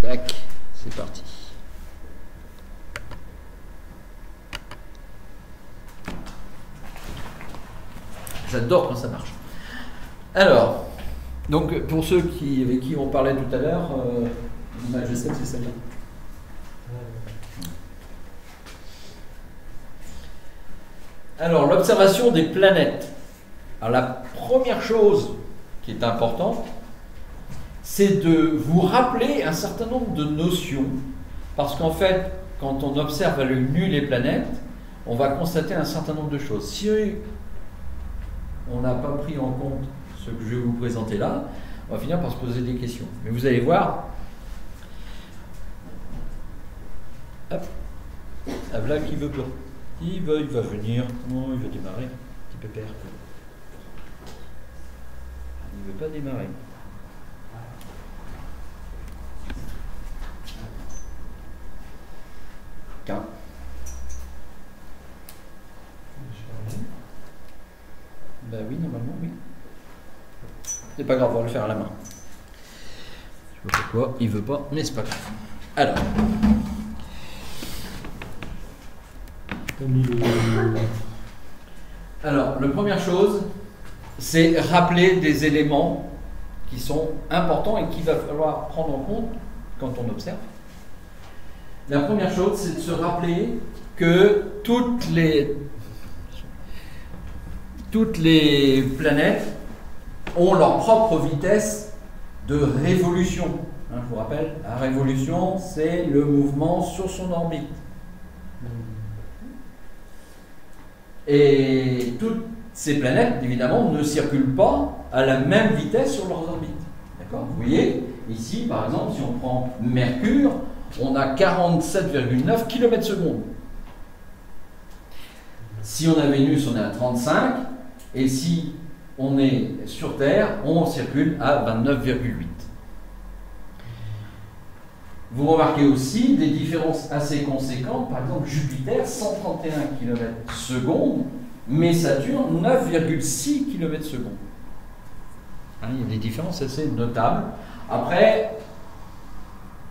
Tac, c'est parti. J'adore quand ça marche. Alors, donc pour ceux avec qui on parlait tout à l'heure, je sais que c'est celle-là. Alors, l'observation des planètes. Alors, la première chose qui est importante, c'est de vous rappeler un certain nombre de notions. Parce qu'en fait, quand on observe à l'œil nu les planètes, on va constater un certain nombre de choses. Si on n'a pas pris en compte ce que je vais vous présenter là, on va finir par se poser des questions. Mais vous allez voir. Hop. Ah, voilà qui veut pas. Il va venir. Oh, il va démarrer. Petit pépère. Il ne veut pas démarrer. Tiens. Ben oui, normalement, oui. C'est pas grave, on va le faire à la main. Je sais pas pourquoi, il veut pas, mais c'est pas grave. Alors, la première chose, c'est rappeler des éléments qui sont importants et qu'il va falloir prendre en compte quand on observe. La première chose, c'est de se rappeler que toutes les planètes ont leur propre vitesse de révolution. Je vous rappelle, la révolution, c'est le mouvement sur son orbite. Et toutes ces planètes, évidemment, ne circulent pas à la même vitesse sur leurs orbites. D'accord ? Vous voyez, ici, par exemple, si on prend Mercure, on a 47,9 km/s. Si on a Vénus, on est à 35. Et si on est sur Terre, on circule à 29,8. Vous remarquez aussi des différences assez conséquentes. Par exemple, Jupiter, 131 km/s, mais Saturne, 9,6 km/s. Il y a des différences assez notables. Après,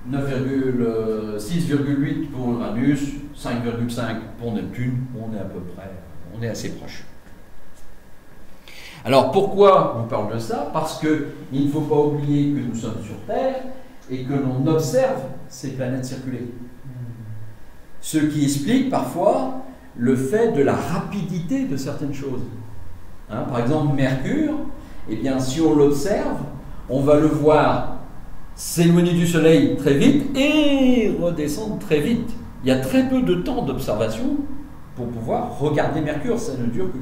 6,8 pour Uranus, 5,5 pour Neptune, on est à peu près, on est assez proche. Alors pourquoi on parle de ça? Parce qu'il ne faut pas oublier que nous sommes sur Terre et que l'on observe ces planètes circuler. Ce qui explique parfois le fait de la rapidité de certaines choses. Par exemple, Mercure, eh bien, si on l'observe, on va le voir s'éloigner du Soleil très vite et redescendre très vite. Il y a très peu de temps d'observation pour pouvoir regarder Mercure. Ça ne dure que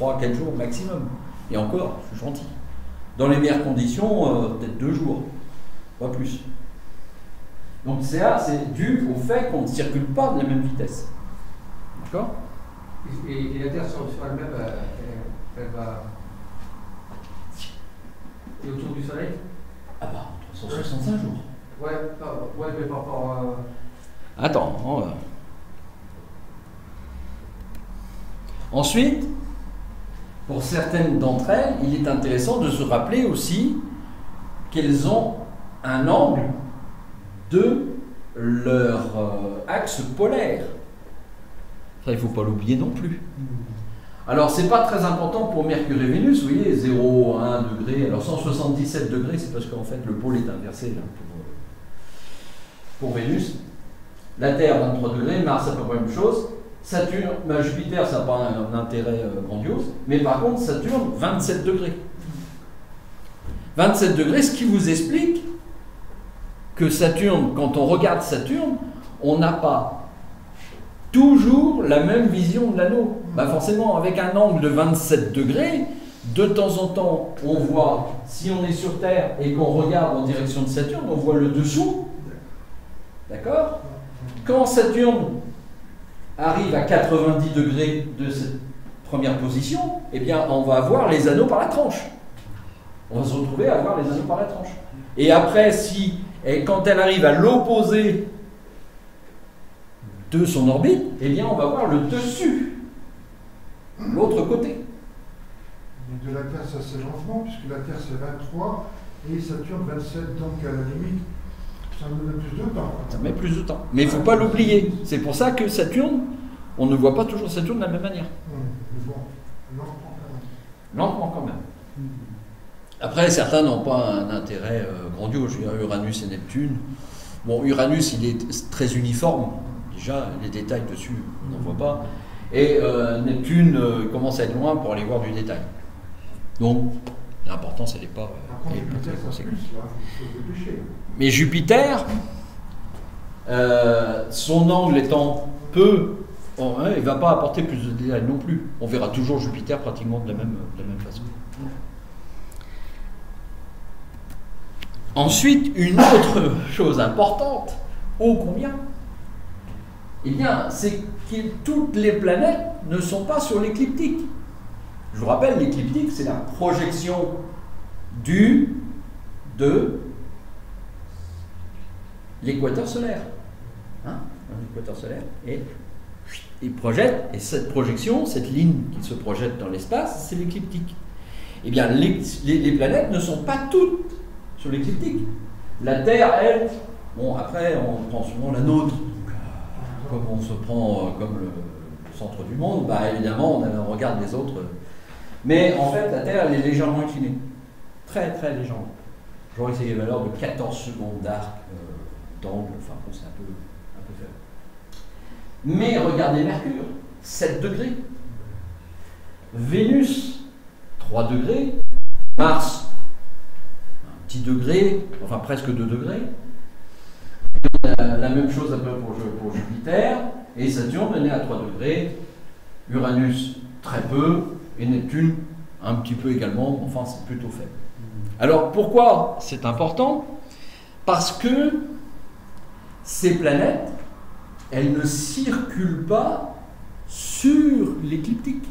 3-4 jours maximum. Et encore, je suis gentil. Dans les meilleures conditions, peut-être 2 jours, pas plus. Donc ça, c'est dû au fait qu'on ne circule pas de la même vitesse. D'accord ? Et la Terre sur elle-même, elle va... Et autour du Soleil? Ah bah, 365 jours. Ouais, mais par rapport à... Attends, on va... Ensuite, pour certaines d'entre elles, il est intéressant de se rappeler aussi qu'elles ont un angle de leur axe polaire. Ça, il ne faut pas l'oublier non plus. Alors, ce n'est pas très important pour Mercure et Vénus, vous voyez, 0, 1 degré. Alors, 177 degrés, c'est parce qu'en fait, le pôle est inversé là, pour Vénus. La Terre, 23 degrés. Mars, à peu près la même chose. Saturne, Jupiter, ça n'a pas un intérêt grandiose. Mais par contre, Saturne, 27 degrés. 27 degrés, ce qui vous explique que Saturne, quand on regarde Saturne, on n'a pas toujours la même vision de l'anneau. Forcément, avec un angle de 27 degrés, de temps en temps, on voit, si on est sur Terre et qu'on regarde en direction de Saturne, on voit le dessous. D'accord ? Quand Saturne arrive à 90 degrés de cette première position, eh bien, on va avoir les anneaux par la tranche. On va se retrouver à avoir les anneaux par la tranche. Et après, quand elle arrive à l'opposé de son orbite, eh bien, on va voir le dessus, l'autre côté. Mais de la Terre, ça c'est lentement, puisque la Terre c'est 23 et Saturne 27, donc à la limite, 5 Ça met plus de temps. Mais il ne faut pas l'oublier. C'est pour ça que Saturne, on ne voit pas toujours Saturne de la même manière. Mais bon, lentement quand même. Lentement quand même. Après, certains n'ont pas un intérêt grandiose. Je veux dire, Uranus et Neptune. Bon, Uranus, il est très uniforme. Déjà, les détails dessus, on n'en voit pas. Et Neptune commence à être loin pour aller voir du détail. Donc, l'importance, elle n'est pas... Par contre, Jupiter, ça plus, là, il faut se dépêcher. Mais Jupiter, son angle étant peu, il ne va pas apporter plus de détails non plus. On verra toujours Jupiter pratiquement de la même façon. Ensuite, une autre chose importante, ô combien, eh bien, c'est que toutes les planètes ne sont pas sur l'écliptique. Je vous rappelle, l'écliptique, c'est la projection de l'équateur solaire. L'équateur solaire. Et il projette, et cette projection, cette ligne qui se projette dans l'espace, c'est l'écliptique. Eh bien, les planètes ne sont pas toutes sur l'écliptique. La Terre, elle, bon, après, on prend souvent la nôtre. Comme on se prend comme le centre du monde, bah évidemment, on regarde les autres. Mais en fait, la Terre, elle est légèrement inclinée. Très, très légèrement. Je crois que c'est les valeurs de 14 secondes d'arc d'angle. Enfin, bon, c'est un peu faible. Mais regardez Mercure, 7 degrés. Vénus, 3 degrés. Mars, un petit degré, enfin presque 2 degrés. La même chose un peu pour Jupiter. Et Saturne est à 3 degrés. Uranus, très peu. Et Neptune, un petit peu également. Enfin, c'est plutôt faible. Alors, pourquoi c'est important? Parce que ces planètes, elles ne circulent pas sur l'écliptique.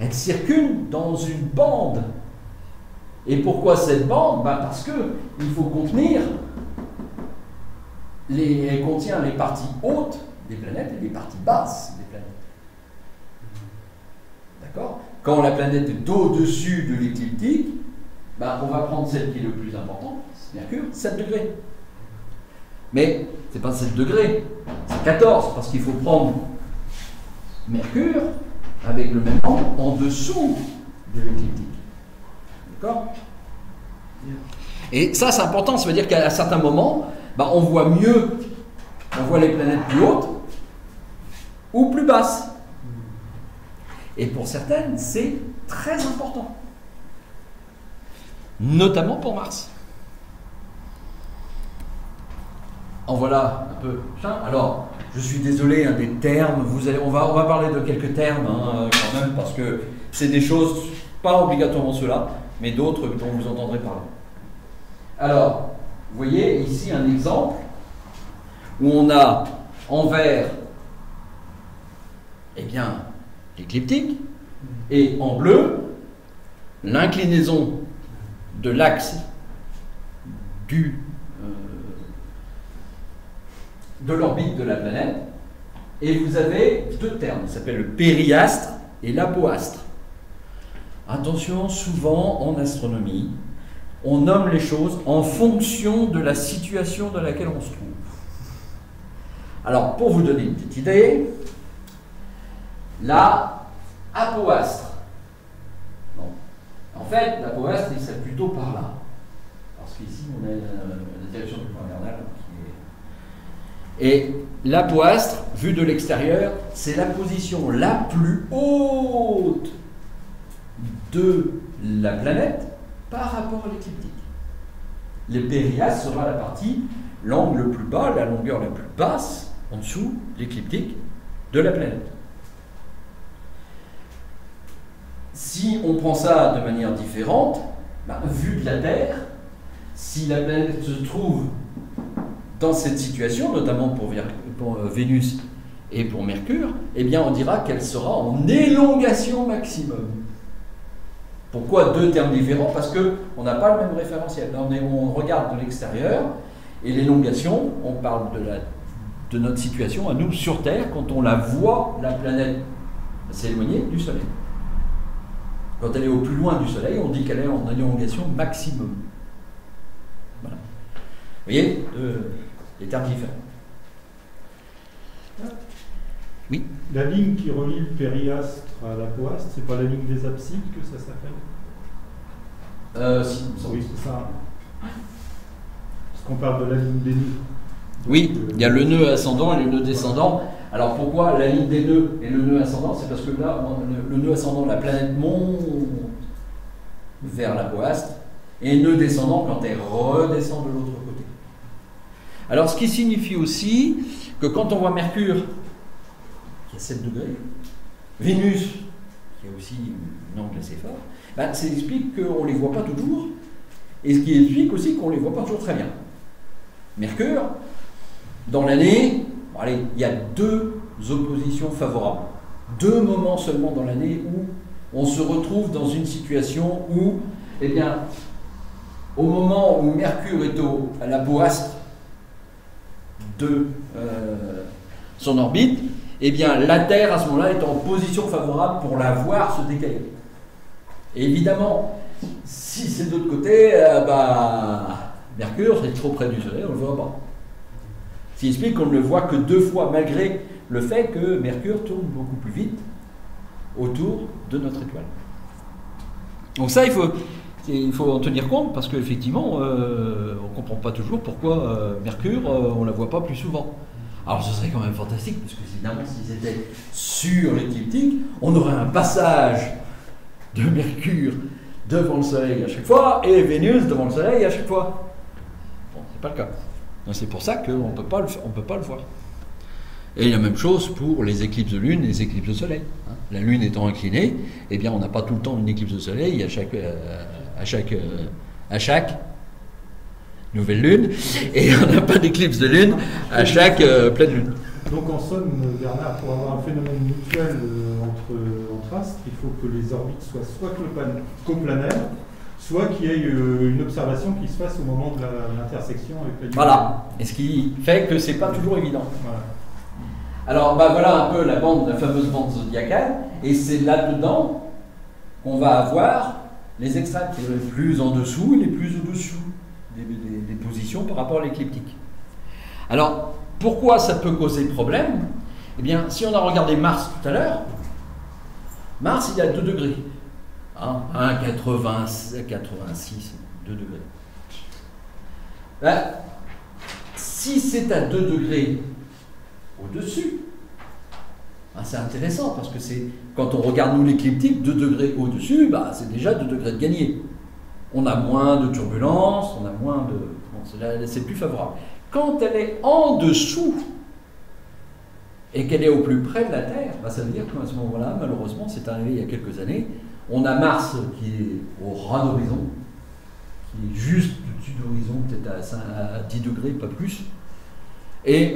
Elles circulent dans une bande. Et pourquoi cette bande? Parce qu'il faut contenir, elle contient les parties hautes des planètes et les parties basses des planètes. D'accord? Quand la planète est au-dessus de l'écliptique, on va prendre celle qui est le plus important, c'est Mercure, 7 degrés. Mais ce n'est pas 7 degrés, c'est 14, parce qu'il faut prendre Mercure avec le même angle en dessous de l'écliptique. D'accord? Et ça, c'est important, ça veut dire qu'à certains moments, on voit mieux, on voit les planètes plus hautes ou plus basses. Et pour certaines, c'est très important. Notamment pour Mars. En voilà un peu. Alors, je suis désolé des termes, on va parler de quelques termes quand même, parce que c'est des choses, pas obligatoirement ceux-là, mais d'autres dont vous entendrez parler. Alors, vous voyez ici un exemple où on a en vert, l'écliptique, et en bleu, l'inclinaison de l'axe de l'orbite de la planète, et vous avez deux termes, ça s'appelle le périastre et l'apoastre. Attention, souvent en astronomie, on nomme les choses en fonction de la situation dans laquelle on se trouve. Alors, pour vous donner une petite idée, la apoastre. Bon. En fait, l'apoastre, il serait plutôt par là. Parce qu'ici, on a la direction du point cardinal qui est... Et l'apoastre, vu de l'extérieur, c'est la position la plus haute de la planète par rapport à l'écliptique. Le périastre sera la partie, l'angle le plus bas, la longueur la plus basse, en dessous de l'écliptique de la planète. Si on prend ça de manière différente, vu de la Terre, si la planète se trouve dans cette situation, notamment pour Vénus et pour Mercure, eh bien on dira qu'elle sera en élongation maximum. Pourquoi deux termes différents? Parce qu'on n'a pas le même référentiel. Là, on regarde de l'extérieur, et l'élongation, on parle de notre situation à nous sur Terre, quand on la voit, la planète s'éloigner du Soleil. Quand elle est au plus loin du Soleil, on dit qu'elle est en élongation maximum. Voilà. voyez, des termes différents. Oui. La ligne qui relie le périastre à l'apoastre, c'est pas la ligne des absides que ça s'appelle? Si, Oui, c'est ça. Parce qu'on parle de la ligne des nœuds. oui, il y a le nœud ascendant et le nœud descendant. Alors pourquoi la ligne des nœuds et le nœud ascendant? C'est parce que là, le nœud ascendant, la planète monte vers l'apoastre, et le nœud descendant quand elle redescend de l'autre côté. Alors ce qui signifie aussi que quand on voit Mercure, qui est à 7 degrés, Vénus, qui a aussi un angle assez fort, ben, ça explique qu'on ne les voit pas toujours, et ce qui explique aussi qu'on ne les voit pas toujours très bien. Mercure, dans l'année, bon, allez, il y a 2 oppositions favorables. 2 moments seulement dans l'année où on se retrouve dans une situation où, eh bien, au moment où Mercure est à l'apoastre de son orbite, eh bien, la Terre, à ce moment-là, est en position favorable pour la voir se décaler. Et évidemment, si c'est de l'autre côté, Mercure, c'est trop près du Soleil, on ne le voit pas. Ce qui explique qu'on ne le voit que 2 fois, malgré le fait que Mercure tourne beaucoup plus vite autour de notre étoile. Donc ça, il faut en tenir compte, parce qu'effectivement, on ne comprend pas toujours pourquoi Mercure, on ne la voit pas plus souvent. Alors ce serait quand même fantastique, parce que évidemment, si c'était sur l'écliptique, on aurait un passage de Mercure devant le Soleil à chaque fois, et Vénus devant le Soleil à chaque fois. Bon, c'est pas le cas. Donc c'est pour ça qu'on ne peut pas le voir. Et la même chose pour les éclipses de lune et les éclipses de soleil. La lune étant inclinée, eh bien on n'a pas tout le temps une éclipse de soleil à chaque nouvelle lune, et on n'a pas d'éclipse de lune à chaque pleine lune. Donc en somme, Bernard, pour avoir un phénomène mutuel entre astres, il faut que les orbites soient soit coplanaires, soit qu'il y ait une observation qui se fasse au moment de l'intersection avec la Lune. Voilà, et ce qui fait que c'est pas toujours évident. Voilà. Alors voilà un peu la fameuse bande zodiacale, et c'est là-dedans qu'on va avoir les extrêmes, les plus en dessous et les plus au-dessous des positions par rapport à l'écliptique. Alors, pourquoi ça peut causer problème? Eh bien, si on a regardé Mars tout à l'heure, Mars, il est à 2 degrés. 1,86, 2 degrés. Ben, si c'est à 2 degrés au-dessus, c'est intéressant, parce que quand on regarde nous l'écliptique, 2 degrés au-dessus, c'est déjà 2 degrés de gagné. On a moins de turbulences, on a moins de... Bon, c'est plus favorable. Quand elle est en dessous et qu'elle est au plus près de la Terre, ça veut dire qu'à ce moment-là, malheureusement, c'est arrivé il y a quelques années, on a Mars qui est au ras d'horizon, qui est juste au-dessus de l'horizon, peut-être à 10 degrés, pas plus. Et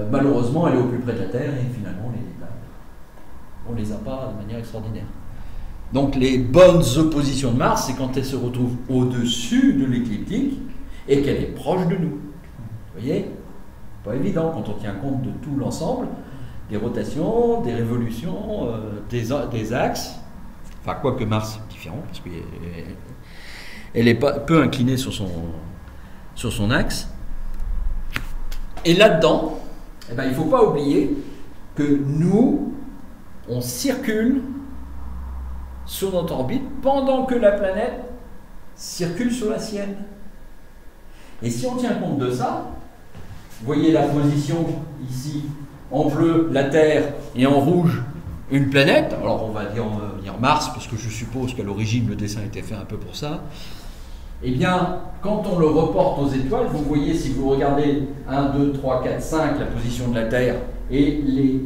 malheureusement, elle est au plus près de la Terre, et finalement, on ne les a pas de manière extraordinaire. Donc les bonnes oppositions de Mars, c'est quand elle se retrouve au-dessus de l'écliptique et qu'elle est proche de nous. Vous voyez? Pas évident quand on tient compte de tout l'ensemble, des rotations, des révolutions, des axes. Enfin, quoique Mars est différent, parce qu'elle est peu inclinée sur son axe. Et là-dedans, il ne faut pas oublier que nous, on circule sur notre orbite pendant que la planète circule sur la sienne. Et si on tient compte de ça, vous voyez la position ici, en bleu la Terre et en rouge une planète, alors on va dire Mars, parce que je suppose qu'à l'origine le dessin était fait un peu pour ça. Eh bien, quand on le reporte aux étoiles, vous voyez, si vous regardez 1, 2, 3, 4, 5, la position de la Terre et les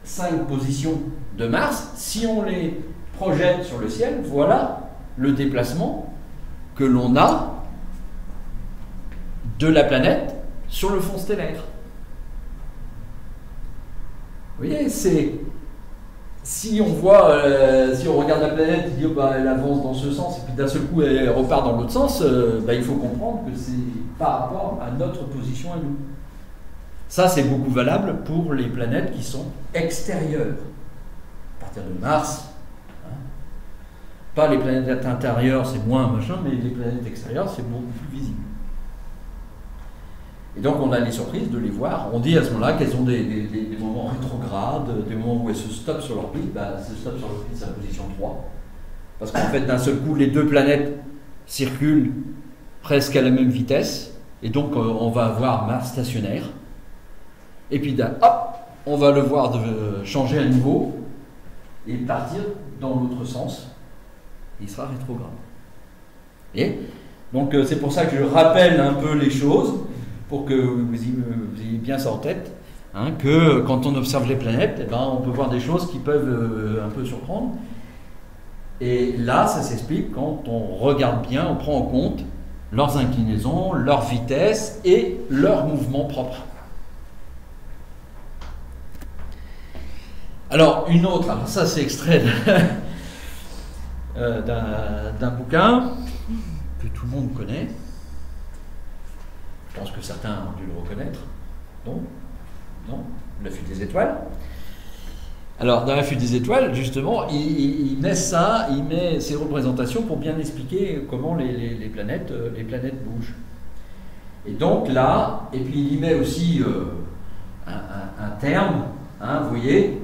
5 positions de Mars, si on les projette sur le ciel, voilà le déplacement que l'on a de la planète sur le fond stellaire. Vous voyez, si on regarde la planète, elle avance dans ce sens, et puis d'un seul coup elle repart dans l'autre sens, il faut comprendre que c'est par rapport à notre position à nous. Ça, c'est beaucoup valable pour les planètes qui sont extérieures. À partir de Mars, pas les planètes intérieures, c'est moins machin, mais les planètes extérieures, c'est beaucoup plus visible. Et donc on a les surprises de les voir. On dit à ce moment-là qu'elles ont des moments rétrogrades, des moments où elles se stoppent sur l'orbite. Se stoppent sur l'orbite, c'est la position 3. Parce qu'en fait, d'un seul coup, les deux planètes circulent presque à la même vitesse. Et donc on va avoir Mars stationnaire. Et puis hop, on va le voir changer à nouveau et partir dans l'autre sens. Il sera rétrograde. Et donc c'est pour ça que je rappelle un peu les choses, pour que vous ayez bien ça en tête, hein, que quand on observe les planètes, eh ben, on peut voir des choses qui peuvent un peu surprendre. Et là, ça s'explique quand on regarde bien, on prend en compte leurs inclinaisons, leur vitesse et leurs mouvements propres. Alors, une autre, alors ça c'est extrait d'un bouquin que tout le monde connaît. Je pense que certains ont dû le reconnaître. Non? La fuite des étoiles. Alors, dans la fuite des étoiles, justement, il met ça, il met ces représentations pour bien expliquer comment les planètes bougent. Et donc là, et puis il y met aussi un terme, hein, vous voyez,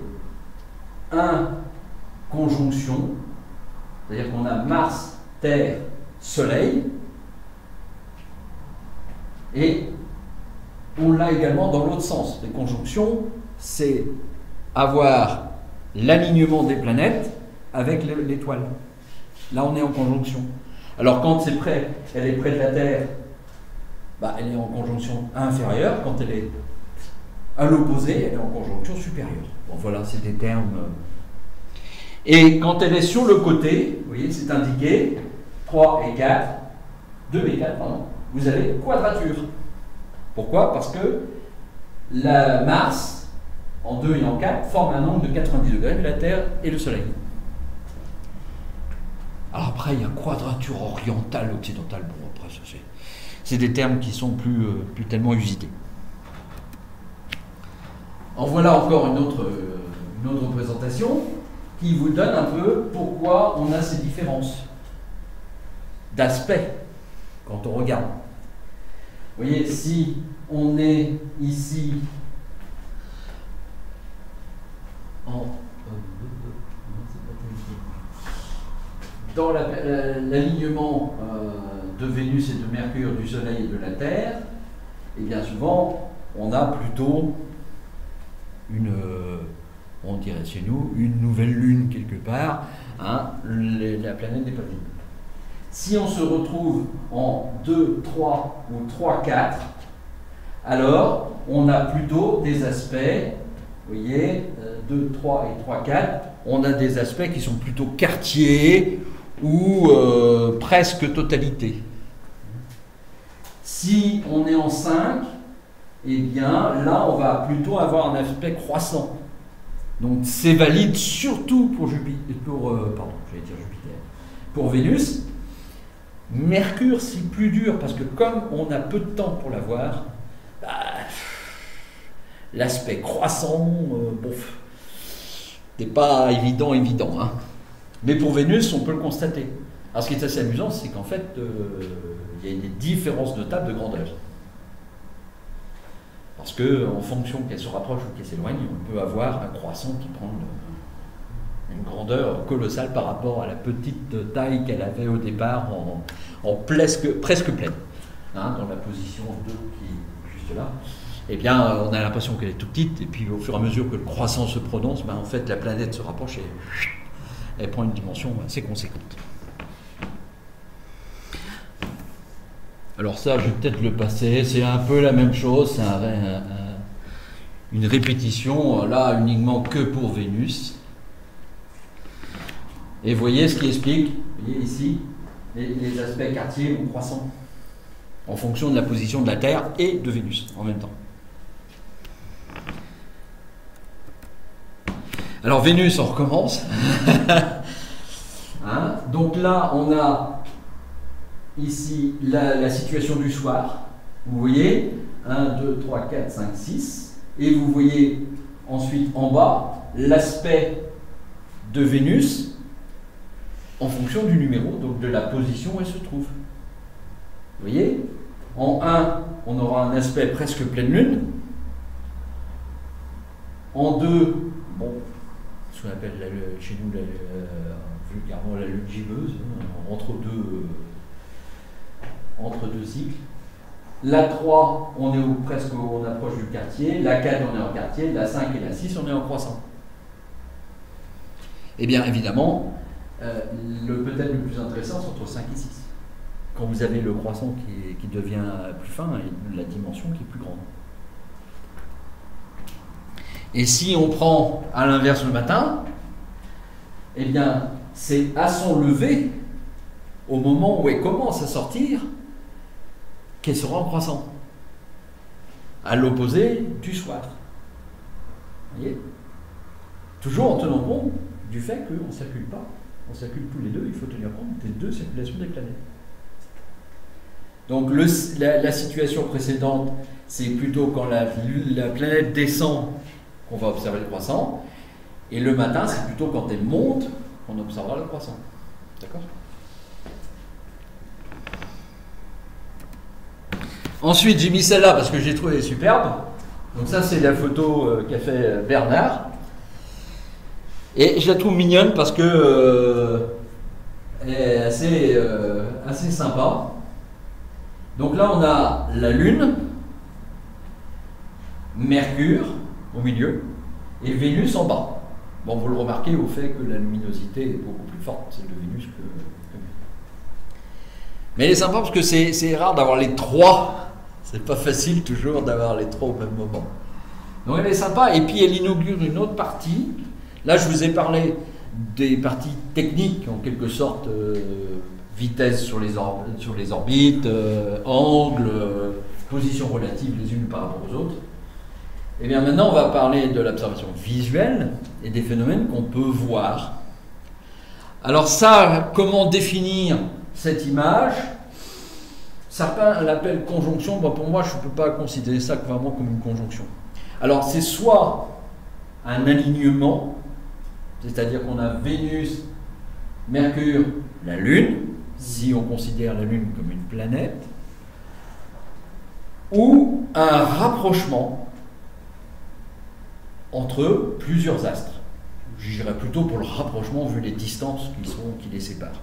conjonction, c'est-à-dire qu'on a Mars, Terre, Soleil, et on l'a également dans l'autre sens. Les conjonctions, c'est avoir l'alignement des planètes avec l'étoile. Là, on est en conjonction. Alors, quand c'est près, elle est près de la Terre, elle est en conjonction inférieure. Quand elle est à l'opposé, elle est en conjonction supérieure. Bon, voilà, c'est des termes. Et quand elle est sur le côté, vous voyez, c'est indiqué 3 et 4, 2 et 4, pardon, vous avez quadrature. Pourquoi? Parce que la Mars, en 2 et en 4, forme un angle de 90 degrés avec la Terre et le Soleil. Alors après, il y a quadrature orientale, occidentale. Bon, après, ça c'est des termes qui sont plus tellement usités. En voilà encore une autre représentation qui vous donne un peu pourquoi on a ces différences d'aspect quand on regarde. Vous voyez, si on est ici dans l'alignement de Vénus et de Mercure, du Soleil et de la Terre, et bien souvent on a plutôt on dirait chez nous, une nouvelle lune quelque part, hein, la planète n'est pas vide. Si on se retrouve en 2, 3 ou 3, 4, alors on a plutôt des aspects, vous voyez, 2, 3 et 3, 4, on a des aspects qui sont plutôt quartiers ou presque totalité. Si on est en 5, eh bien là on va plutôt avoir un aspect croissant. Donc c'est valide surtout pour pour Vénus. Mercure, c'est plus dur parce que comme on a peu de temps pour la voir, l'aspect croissant, n'est pas évident, hein. Mais pour Vénus, on peut le constater. Alors ce qui est assez amusant, c'est qu'en fait, il y a des différences notables de grandeur. Parce qu'en fonction qu'elle se rapproche ou qu'elle s'éloigne, on peut avoir un croissant qui prend une grandeur colossale par rapport à la petite taille qu'elle avait au départ en presque pleine. Hein, dans la position 2 qui est juste là, eh bien on a l'impression qu'elle est toute petite, et puis au fur et à mesure que le croissant se prononce, en fait la planète se rapproche et elle prend une dimension assez conséquente. Alors ça, je vais peut-être le passer, c'est un peu la même chose, c'est une répétition, là uniquement que pour Vénus. Et vous voyez ce qui explique, vous voyez ici, les aspects quartiers ou croissants, en fonction de la position de la Terre et de Vénus en même temps. Alors Vénus, on recommence. Hein, donc là, on a ici la situation du soir. Vous voyez, 1, 2, 3, 4, 5, 6. Et vous voyez ensuite en bas l'aspect de Vénus en fonction du numéro, donc de la position où elle se trouve. Vous voyez, en 1, on aura un aspect presque pleine lune. En 2, bon, ce qu'on appelle chez nous vulgairement la lune gibbeuse, entre deux cycles. La 3, on approche du quartier. La 4, on est en quartier. La 5 et la 6, on est en croissant. Eh bien, évidemment, peut-être le plus intéressant, c'est entre 5 et 6. Quand vous avez le croissant qui devient plus fin et la dimension qui est plus grande. Et si on prend à l'inverse le matin, eh bien, c'est à son lever, au moment où elle commence à sortir, qu'elle sera en croissant. À l'opposé du soir. Vous voyez ? Toujours en tenant compte du fait qu'on ne circule pas. On circule tous les deux, il faut tenir compte des deux circulations des planètes. Donc la situation précédente, c'est plutôt quand la planète descend qu'on va observer le croissant, et le matin, c'est plutôt quand elle monte qu'on observera le croissant. D'accord ? Ensuite, j'ai mis celle-là parce que j'ai trouvé superbe. Donc ça, c'est la photo qu'a fait Bernard. Et je la trouve mignonne parce que elle est assez sympa. Donc là, on a la Lune, Mercure au milieu et Vénus en bas. Bon, vous le remarquez au fait que la luminosité est beaucoup plus forte, celle de Vénus que mais elle est sympa parce que c'est rare d'avoir les trois. C'est pas facile toujours d'avoir les trois au même moment. Donc elle est sympa et puis elle inaugure une autre partie. Là, je vous ai parlé des parties techniques, en quelque sorte, vitesse sur les orbites, angle, position relative les unes par rapport aux autres. Et bien maintenant, on va parler de l'observation visuelle et des phénomènes qu'on peut voir. Alors ça, comment définir cette image? Certains l'appellent conjonction. Bon, pour moi, je ne peux pas considérer ça vraiment comme une conjonction. Alors c'est soit un alignement, c'est-à-dire qu'on a Vénus, Mercure, la Lune, si on considère la Lune comme une planète, ou un rapprochement entre plusieurs astres. J'irais plutôt pour le rapprochement vu les distances qui les séparent.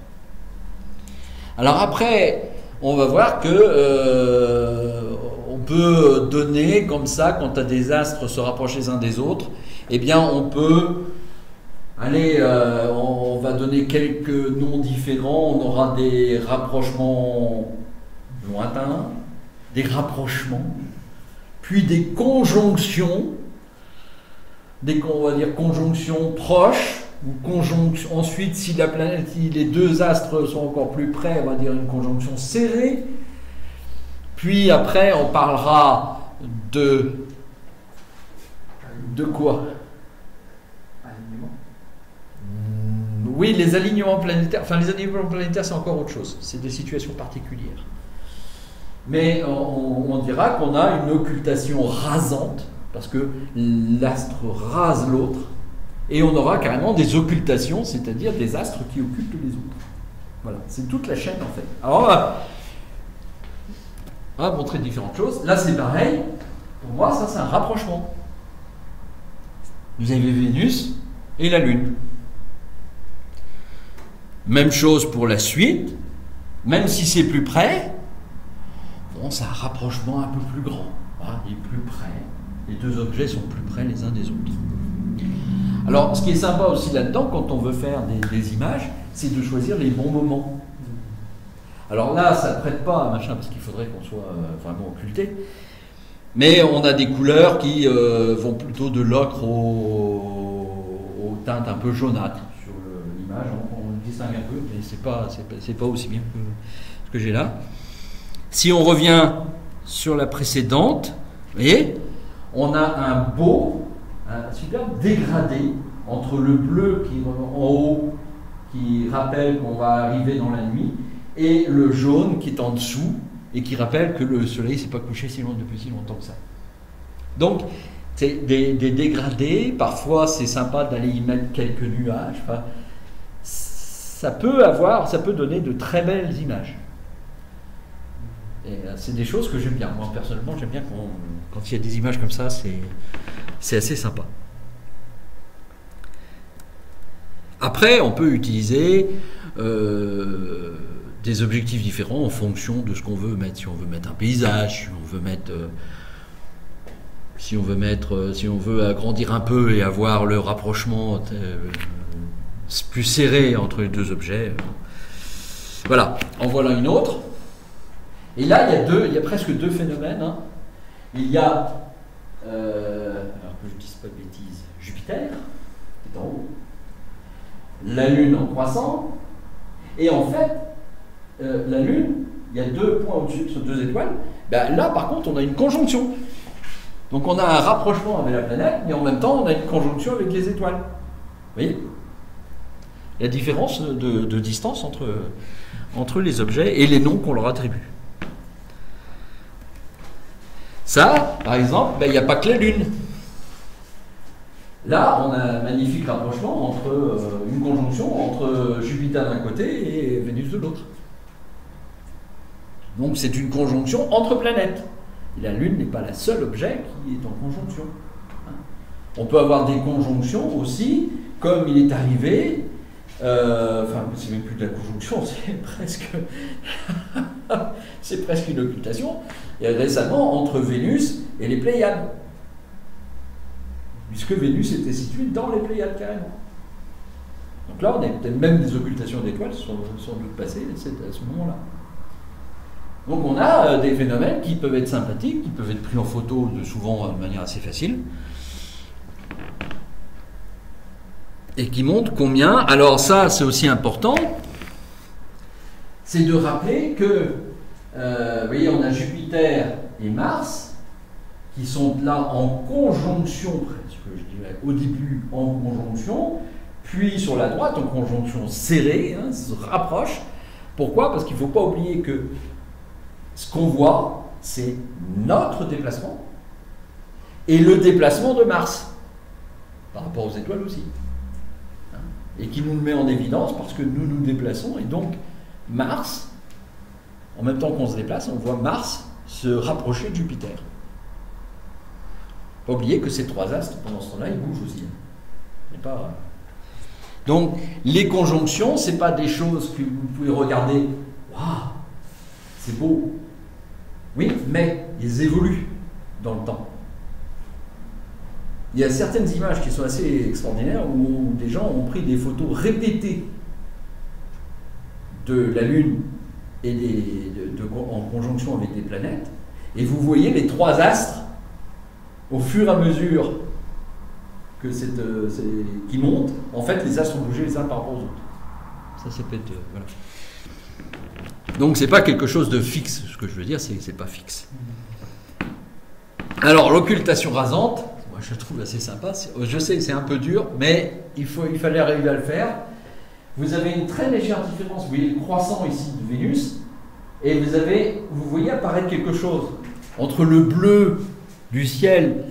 Alors après, on va voir que on peut donner comme ça, quand des astres se rapprochent les uns des autres, eh bien on peut on va donner quelques noms différents. On aura des rapprochements lointains, des rapprochements, puis des conjonctions, on va dire conjonctions proches, ou conjonction. Ensuite, si la planète, si les deux astres sont encore plus près, on va dire une conjonction serrée. Puis après, on parlera de quoi? Oui, les alignements planétaires. Enfin, les alignements planétaires, c'est encore autre chose. C'est des situations particulières. Mais on dira qu'on a une occultation rasante, parce que l'astre rase l'autre, et on aura carrément des occultations, c'est-à-dire des astres qui occultent les autres. Voilà, c'est toute la chaîne en fait. Alors, on va montrer différentes choses. Là, c'est pareil. Pour moi, ça, c'est un rapprochement. Vous avez Vénus et la Lune. Même chose pour la suite. Même si c'est plus près, bon, c'est un rapprochement un peu plus grand. Voilà, il est plus près. Les deux objets sont plus près les uns des autres. Alors, ce qui est sympa aussi là-dedans, quand on veut faire des images, c'est de choisir les bons moments. Alors là, ça ne prête pas à machin, parce qu'il faudrait qu'on soit vraiment occulté. Mais on a des couleurs qui vont plutôt de l'ocre aux teintes un peu jaunâtres sur l'image. On le distingue un peu, mais c'est pas aussi bien que ce que j'ai là. Si on revient sur la précédente, vous voyez, on a un super dégradé entre le bleu qui est en haut, qui rappelle qu'on va arriver dans la nuit, et le jaune qui est en dessous, et qui rappelle que le soleil ne s'est pas couché depuis si longtemps que ça. Donc, c'est des dégradés. Parfois, c'est sympa d'aller y mettre quelques nuages. Enfin, ça peut donner de très belles images. Et c'est des choses que j'aime bien. Moi, personnellement, j'aime bien quand il y a des images comme ça, c'est assez sympa. Après, on peut utiliser des objectifs différents en fonction de ce qu'on veut mettre. Si on veut mettre un paysage, si on veut agrandir un peu et avoir le rapprochement plus serré entre les deux objets. Voilà, en voilà une autre. Et là, il y a presque deux phénomènes. Hein. Il y a, alors que je ne dise pas de bêtises, Jupiter, qui est en haut, la Lune en croissant, et en fait, la Lune, il y a 2 points au-dessus, sur 2 étoiles. Ben, là, par contre, on a une conjonction. Donc on a un rapprochement avec la planète, mais en même temps, on a une conjonction avec les étoiles. Vous voyez ? La différence de distance entre les objets et les noms qu'on leur attribue. Ça, par exemple, ben, il n'y a pas que la Lune. Là, on a un magnifique rapprochement entre une conjonction entre Jupiter d'un côté et Vénus de l'autre. Donc c'est une conjonction entre planètes. Et la Lune n'est pas le seul objet qui est en conjonction. On peut avoir des conjonctions aussi, comme il est arrivé, enfin c'est même plus de la conjonction, c'est presque une occultation, et récemment entre Vénus et les Pléiades. Puisque Vénus était située dans les Pléiades carrément. Donc là, on a peut-être même des occultations d'étoiles sont doute passées à ce moment-là. Donc on a des phénomènes qui peuvent être sympathiques, qui peuvent être pris en photo souvent de manière assez facile, et qui montrent combien. Alors ça, c'est aussi important, c'est de rappeler que, vous voyez, on a Jupiter et Mars qui sont là en conjonction, presque, je dirais, au début en conjonction, puis sur la droite en conjonction serrée, hein, se rapprochent. Pourquoi ? Parce qu'il ne faut pas oublier que ce qu'on voit, c'est notre déplacement et le déplacement de Mars, par rapport aux étoiles aussi. Hein, et qui nous le met en évidence parce que nous nous déplaçons, et donc Mars, en même temps qu'on se déplace, on voit Mars se rapprocher de Jupiter. Pas oublier que ces 3 astres, pendant ce temps-là, ils bougent aussi. Donc, les conjonctions, ce n'est pas des choses que vous pouvez regarder. Waouh, c'est beau. Oui, mais ils évoluent dans le temps. Il y a certaines images qui sont assez extraordinaires où des gens ont pris des photos répétées de la Lune et en conjonction avec des planètes, et vous voyez les 3 astres au fur et à mesure que qui montent. En fait, les astres ont bougé les uns par rapport aux autres. Ça, c'est peut-être voilà. Donc c'est pas quelque chose de fixe. Ce que je veux dire, c'est pas fixe. Alors l'occultation rasante, moi je trouve assez sympa. Je sais que c'est un peu dur, mais il fallait arriver à le faire. Vous avez une très légère différence. Vous voyez le croissant ici de Vénus, et vous voyez apparaître quelque chose entre le bleu du ciel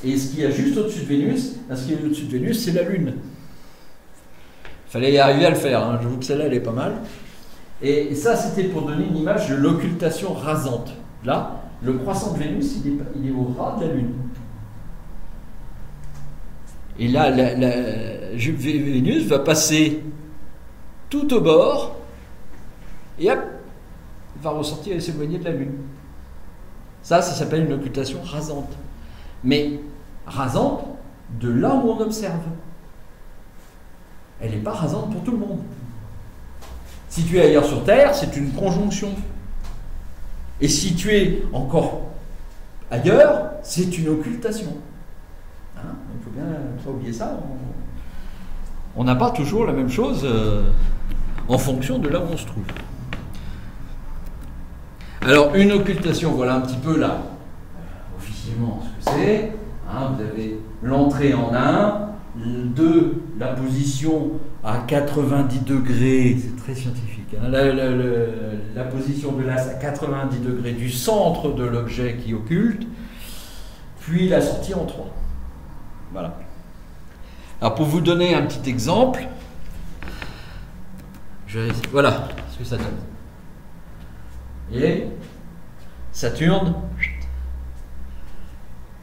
et ce qu'il y a juste au-dessus de Vénus. Ce qui est au-dessus de Vénus, c'est la Lune. Il fallait y arriver à le faire. Hein. J'avoue que celle-là, elle est pas mal. Et ça, c'était pour donner une image de l'occultation rasante. Là, le croissant de Vénus, il est au ras de la Lune. Et là, Vénus va passer tout au bord, et hop, va ressortir et s'éloigner de la Lune. Ça s'appelle une occultation rasante. Mais rasante de là où on observe. Elle n'est pas rasante pour tout le monde. Située ailleurs sur Terre, c'est une conjonction. Et située encore ailleurs, c'est une occultation. Hein, il ne faut bien pas oublier ça. On n'a pas toujours la même chose en fonction de là où on se trouve. Alors, une occultation, voilà un petit peu là, officiellement ce que c'est. Hein, vous avez l'entrée en 1, 2, la position à 90 degrés, c'est très scientifique, hein, la position de l'axe à 90 degrés du centre de l'objet qui occulte, puis la sortie en 3. Voilà. Alors pour vous donner un petit exemple, voilà ce que ça donne. Et Saturne,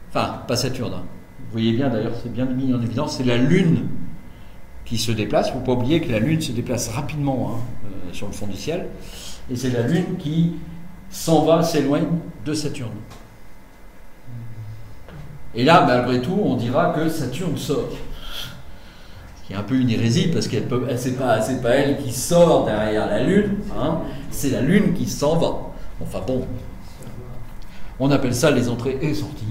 enfin, pas Saturne, hein. Vous voyez bien d'ailleurs, c'est bien mis en évidence, c'est la Lune qui se déplace. Il ne faut pas oublier que la Lune se déplace rapidement sur le fond du ciel, et c'est la Lune qui s'en va, s'éloigne de Saturne. Et là, malgré tout, on dira que Saturne sort. Ce qui est un peu une hérésie, parce que c'est pas elle qui sort derrière la Lune, hein, c'est la Lune qui s'en va. Enfin bon, on appelle ça les entrées et sorties.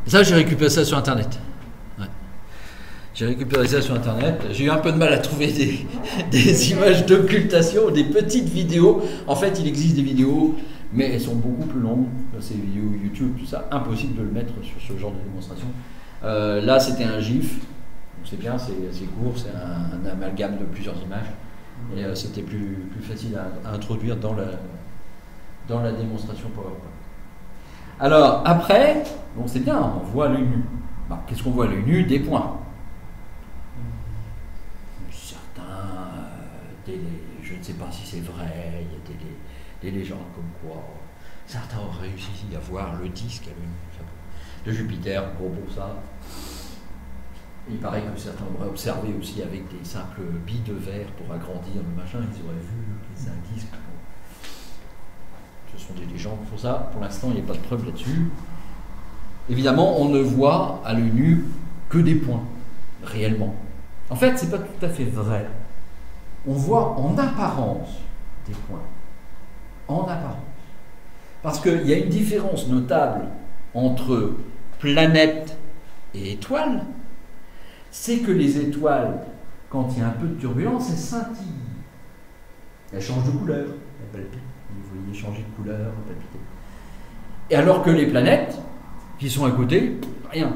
Ça, j'ai récupéré ça sur Internet. Ouais. J'ai récupéré ça sur Internet. J'ai eu un peu de mal à trouver des images d'occultation, des petites vidéos. En fait, il existe des vidéos, mais elles sont beaucoup plus longues. Ces vidéos YouTube, tout ça, impossible de le mettre sur ce genre de démonstration. Là, c'était un GIF. Donc c'est bien, c'est court, c'est un amalgame de plusieurs images. Et c'était plus facile à introduire dans la démonstration PowerPoint. Alors, après, bon, c'est bien, on voit l'œil nu. Bah, qu'est-ce qu'on voit à l'œil nu? Des points. Certains, je ne sais pas si c'est vrai, il y a des légendes comme quoi certains ont réussi à voir le disque à l'œil nu de Jupiter, bon ça. Il paraît que certains auraient observé aussi avec des simples billes de verre pour agrandir le machin, ils auraient vu que c'est un disque. Ce sont des légendes pour ça. Pour l'instant, il n'y a pas de preuve là-dessus. Évidemment, on ne voit à l'œil nu que des points, réellement. En fait, ce n'est pas tout à fait vrai. On voit en apparence des points. En apparence. Parce qu'il y a une différence notable entre planète et étoile. C'est que les étoiles, quand il y a un peu de turbulence, elles scintillent. Elles changent de couleur. Elles palpitent. Vous voyez changer de couleur, palpiter. Et alors que les planètes qui sont à côté, rien.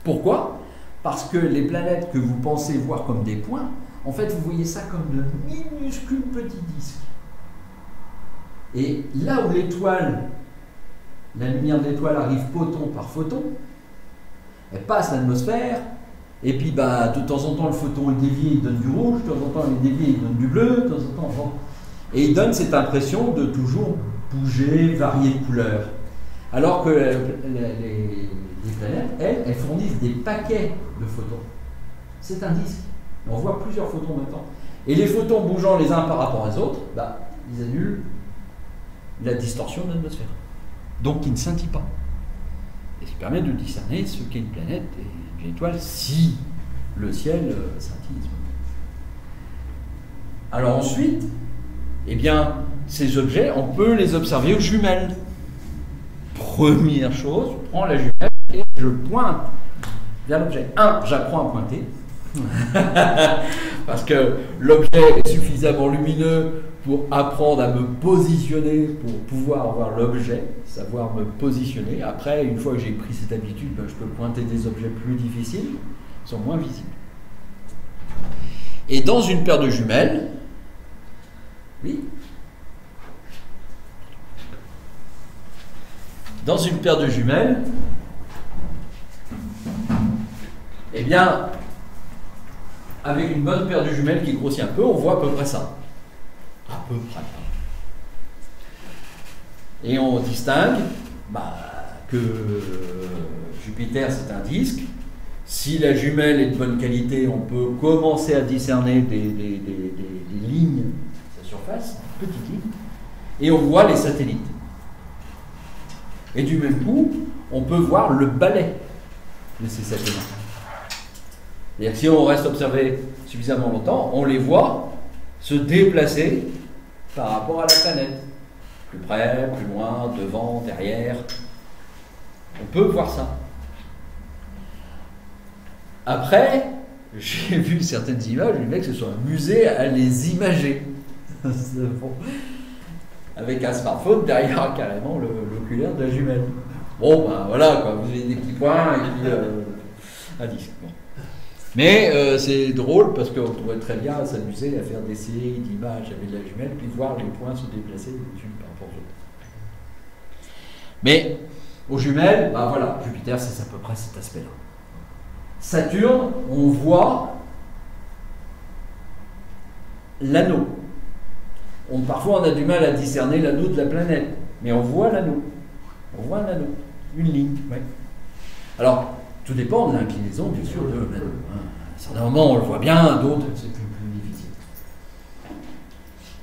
Pourquoi? Parce que les planètes que vous pensez voir comme des points, en fait, vous voyez ça comme de minuscules petits disques. Et là où l'étoile, la lumière de l'étoile arrive photon par photon, elle passe l'atmosphère, et puis bah, de temps en temps le photon est dévié, il donne du rouge, de temps en temps il est dévié, il donne du bleu, de temps en temps, bon. Et il donne cette impression de toujours bouger, varier de couleurs. Alors que les planètes, elles fournissent des paquets de photons. C'est un disque. On voit plusieurs photons en même temps. Et les photons bougeant les uns par rapport aux autres, bah, ils annulent la distorsion de l'atmosphère. Donc ils ne scintillent pas. Et ça permet de discerner ce qu'est une planète et une étoile si le ciel scintille. Alors ensuite, eh bien, ces objets, on peut les observer aux jumelles. Première chose, je prends la jumelle et je pointe vers l'objet. J'apprends à pointer. Parce que l'objet est suffisamment lumineux pour apprendre à me positionner, pour pouvoir voir l'objet, savoir me positionner. Après, une fois que j'ai pris cette habitude, ben, je peux pointer des objets plus difficiles, qui sont moins visibles. Et dans une paire de jumelles, oui, dans une paire de jumelles, eh bien, avec une bonne paire de jumelles qui grossit un peu, on voit à peu près ça. À peu près. Et on distingue que Jupiter, c'est un disque. Si la jumelle est de bonne qualité, on peut commencer à discerner des lignes de sa surface, petites lignes, et on voit les satellites. Et du même coup, on peut voir le balai de ces satellites. C'est-à-dire que si on reste observé suffisamment longtemps, on les voit se déplacer par rapport à la planète. Plus près, plus loin, devant, derrière. On peut voir ça. Après, j'ai vu certaines images, les mecs se sont amusés à les imager. Bon. Avec un smartphone derrière carrément l'oculaire de la jumelle. Bon, ben voilà, quoi. Vous avez des petits points et puis un disque. Bon. Mais c'est drôle parce qu'on pourrait très bien s'amuser à faire des séries d'images avec la jumelle puis voir les points se déplacer les unes par rapport aux autres. Mais aux jumelles, ben voilà, Jupiter c'est à peu près cet aspect-là. Saturne, on voit l'anneau Parfois, on a du mal à discerner l'anneau de la planète, mais on voit l'anneau. On voit un anneau, une ligne. Ouais. Alors, tout dépend de l'inclinaison, bien sûr, de l'anneau. À certains moments, on le voit bien, d'autres, c'est plus difficile.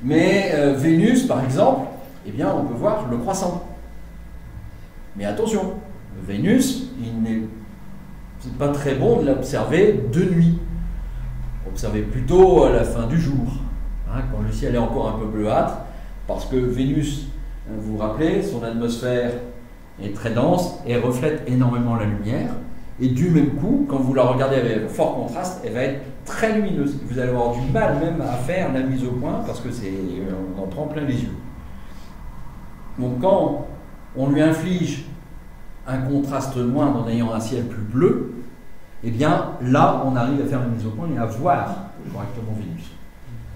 Mais Vénus, par exemple, eh bien, on peut voir le croissant. Mais attention, Vénus, c'est pas très bon de l'observer de nuit. Observez plutôt à la fin du jour, hein, quand le ciel est encore un peu bleuâtre, parce que Vénus, vous vous rappelez, son atmosphère est très dense et reflète énormément la lumière. Et du même coup, quand vous la regardez avec fort contraste, elle va être très lumineuse. Vous allez avoir du mal même à faire la mise au point parce que on en prend plein les yeux. Donc quand on lui inflige un contraste moindre en ayant un ciel plus bleu, eh bien là on arrive à faire la mise au point et à voir correctement Vénus.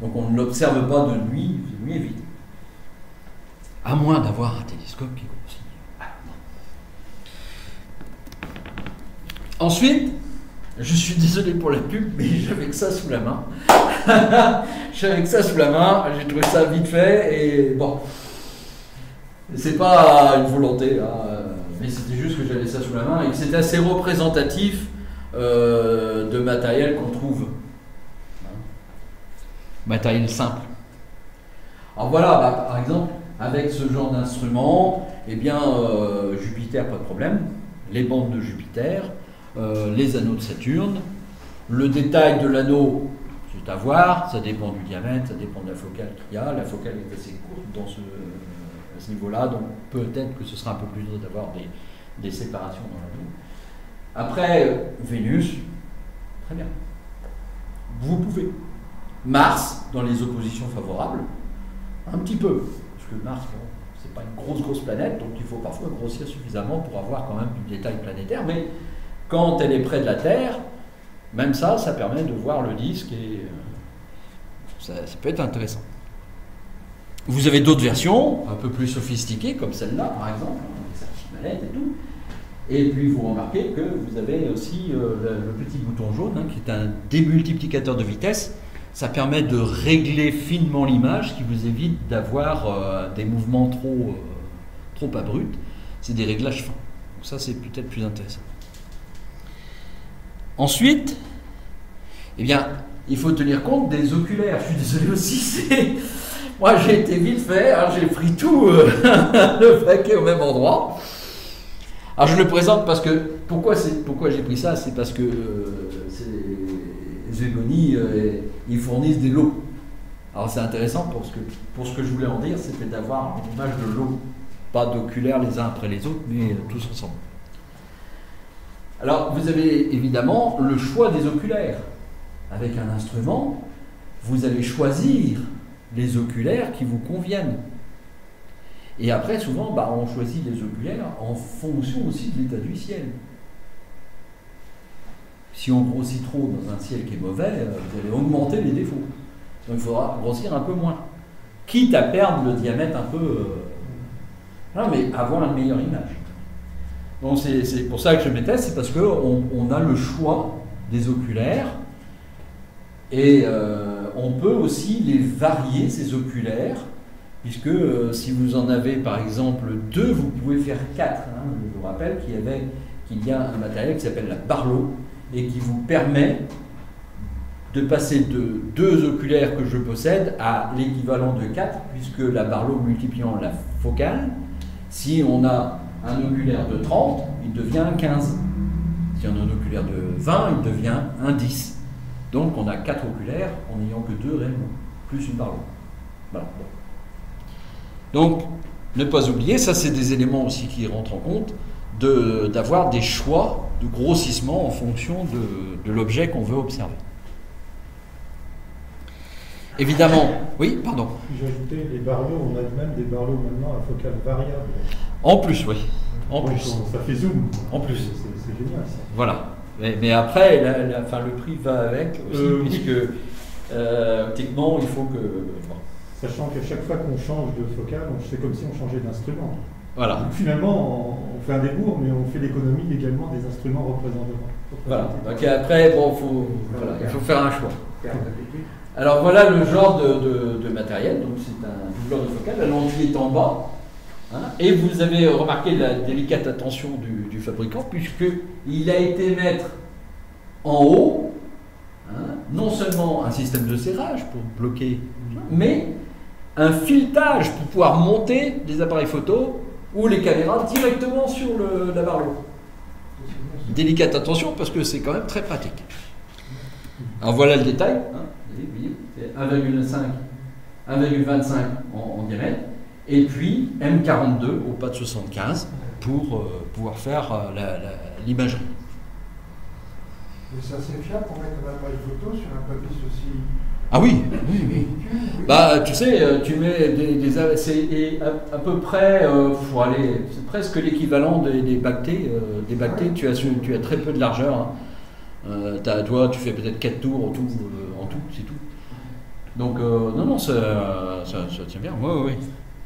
Donc on ne l'observe pas de nuit et vite. À moins d'avoir un télescope qui grossit. Ensuite, je suis désolé pour la pub, mais j'avais que ça sous la main. J'avais que ça sous la main, j'ai trouvé ça vite fait, et bon, c'est pas une volonté, là, mais c'était juste que j'avais ça sous la main, et que c'était assez représentatif de matériel qu'on trouve. Matériel simple. Alors voilà, par exemple, avec ce genre d'instrument, eh bien, Jupiter, pas de problème, les bandes de Jupiter, les anneaux de Saturne. Le détail de l'anneau, c'est à voir, ça dépend du diamètre, ça dépend de la focale qu'il y a. La focale est assez courte à ce niveau-là, donc peut-être que ce sera un peu plus dur d'avoir des séparations dans l'anneau. Après, Vénus, très bien. Vous pouvez. Mars, dans les oppositions favorables, un petit peu, parce que Mars, bon, c'est pas une grosse planète, donc il faut parfois grossir suffisamment pour avoir quand même du détail planétaire, mais quand elle est près de la Terre, même ça permet de voir le disque et ça peut être intéressant. Vous avez d'autres versions, un peu plus sophistiquées, comme celle-là par exemple, avec sa petite mallette et tout. Et puis vous remarquez que vous avez aussi le petit bouton jaune, hein, qui est un démultiplicateur de vitesse. Ça permet de régler finement l'image, qui vous évite d'avoir des mouvements trop abrupts. C'est des réglages fins. Donc ça, c'est peut-être plus intéressant. Ensuite, eh bien, il faut tenir compte des oculaires. Je suis désolé aussi, moi j'ai été vite fait, hein, j'ai pris tout le paquet au même endroit. Alors je le présente parce que, pourquoi j'ai pris ça, c'est parce que Zégoni, ils fournissent des lots. Alors c'est intéressant pour ce que je voulais en dire, c'était d'avoir une image de lot, pas d'oculaires les uns après les autres, mais tous ensemble. Alors, vous avez évidemment le choix des oculaires. Avec un instrument, vous allez choisir les oculaires qui vous conviennent. Et après, souvent, on choisit les oculaires en fonction aussi de l'état du ciel. Si on grossit trop dans un ciel qui est mauvais, vous allez augmenter les défauts. Donc il faudra grossir un peu moins. Quitte à perdre le diamètre un peu... Non, mais avoir une meilleure image. Donc c'est pour ça que je mettais, c'est parce qu'on a le choix des oculaires et on peut aussi les varier, ces oculaires, puisque si vous en avez par exemple 2, vous pouvez faire 4. Hein. Je vous rappelle qu'il y a un matériel qui s'appelle la Barlow et qui vous permet de passer de 2 oculaires que je possède à l'équivalent de 4, puisque la Barlow multipliant la focale, si on a un oculaire de 30, il devient un 15. Si on a un oculaire de 20, il devient un 10. Donc on a 4 oculaires en n'ayant que 2 réellement, plus une Barlow. Voilà. Donc, ne pas oublier, ça c'est des éléments aussi qui rentrent en compte, d'avoir des choix de grossissement en fonction de l'objet qu'on veut observer. Évidemment, oui, pardon. J'ai ajouté les Barlow, on a même des Barlow maintenant à focale variable. En plus, oui. En plus. Ça fait zoom. En plus. C'est génial ça. Voilà. Mais après, le prix va avec aussi, puisque techniquement, il faut que... Bon. Sachant qu'à chaque fois qu'on change de focale, c'est comme si on changeait d'instrument. Voilà. Donc, finalement, on fait un débours, mais on fait l'économie également des instruments représentants. Voilà. Donc après, bon, il faut faire un choix. Alors voilà le genre de matériel. Donc c'est un doubleur de focale. La lentille est en bas. Hein, et vous avez remarqué la délicate attention du fabricant, puisqu'il a été mettre en haut, hein, non seulement un système de serrage pour bloquer, mais un filetage pour pouvoir monter les appareils photo ou les caméras directement sur la barre lourde. Délicate attention parce que c'est quand même très pratique. Alors voilà le détail, hein, vous voyez, c'est 1,25 en diamètre, et puis M42 au pas de 75 pour pouvoir faire l'imagerie. Mais c'est assez fiable pour mettre un appareil photo sur un papier aussi. Ah oui, oui, oui. Bah, tu sais, tu mets c'est à peu près, c'est presque l'équivalent des bactés. Des bactés, tu as très peu de largeur. Hein. Toi, tu fais peut-être 4 tours en tout, c'est tout. Donc, non, ça tient bien. Oui, oui.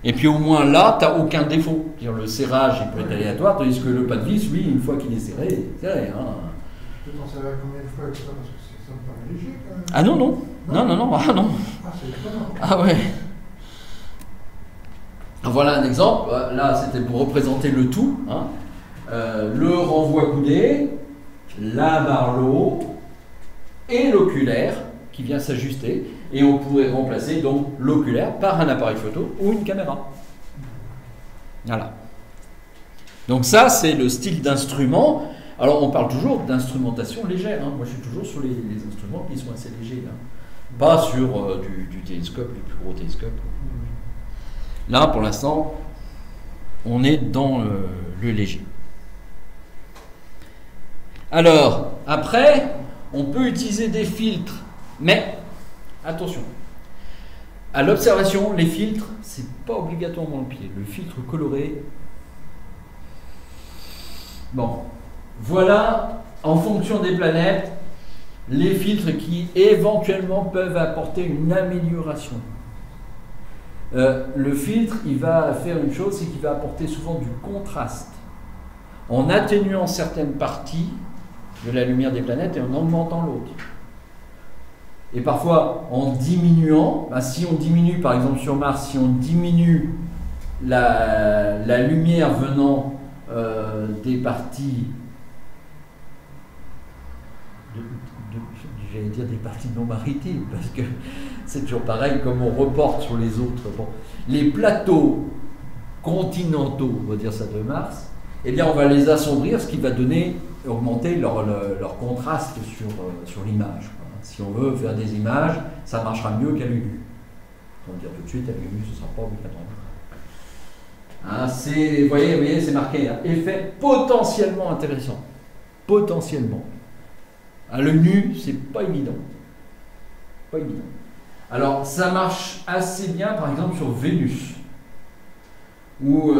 Et puis au moins là, tu n'as aucun défaut. C'est-à-dire, le serrage, il peut être aléatoire, tandis que le pas de vis, lui, une fois qu'il est serré, c'est serré. Hein. Tu peux t'en servir combien de fois avec ça parce que ça me paraît léger quand même. Ah non, non. Non, ah non. Ah, c'est étonnant. Ah ouais. Voilà un exemple. Là, c'était pour représenter le tout. Hein. Le renvoi coudé, la barre lourde et l'oculaire qui vient s'ajuster. Et on pourrait remplacer donc l'oculaire par un appareil photo ou une caméra. Voilà. Donc ça, c'est le style d'instrument. Alors, on parle toujours d'instrumentation légère. Hein. Moi, je suis toujours sur les instruments qui sont assez légers. Là. Pas sur du télescope, du plus gros télescope. Là, pour l'instant, on est dans le léger. Alors, après, on peut utiliser des filtres. Mais, attention. À l'observation, les filtres, c'est pas obligatoirement le pied. Le filtre coloré... Bon... Voilà, en fonction des planètes, les filtres qui éventuellement peuvent apporter une amélioration. Le filtre, il va faire une chose, c'est qu'il va apporter souvent du contraste, en atténuant certaines parties de la lumière des planètes et en augmentant l'autre. Et parfois, en diminuant, si on diminue, par exemple sur Mars, si on diminue la lumière venant des parties... j'allais dire des parties non maritimes, parce que c'est toujours pareil, comme on reporte sur les autres. Bon, les plateaux continentaux, on va dire ça de Mars, eh bien on va les assombrir, ce qui va augmenter leur contraste sur l'image. Si on veut faire des images, ça marchera mieux qu'à l'œil nu. On va dire tout de suite, à l'œil nu, ce ne sera pas obligatoire. Vous voyez, c'est marqué, hein, effet potentiellement intéressant. Potentiellement. À l'œil nu, c'est pas évident. Pas évident. Alors, ça marche assez bien, par exemple, sur Vénus, où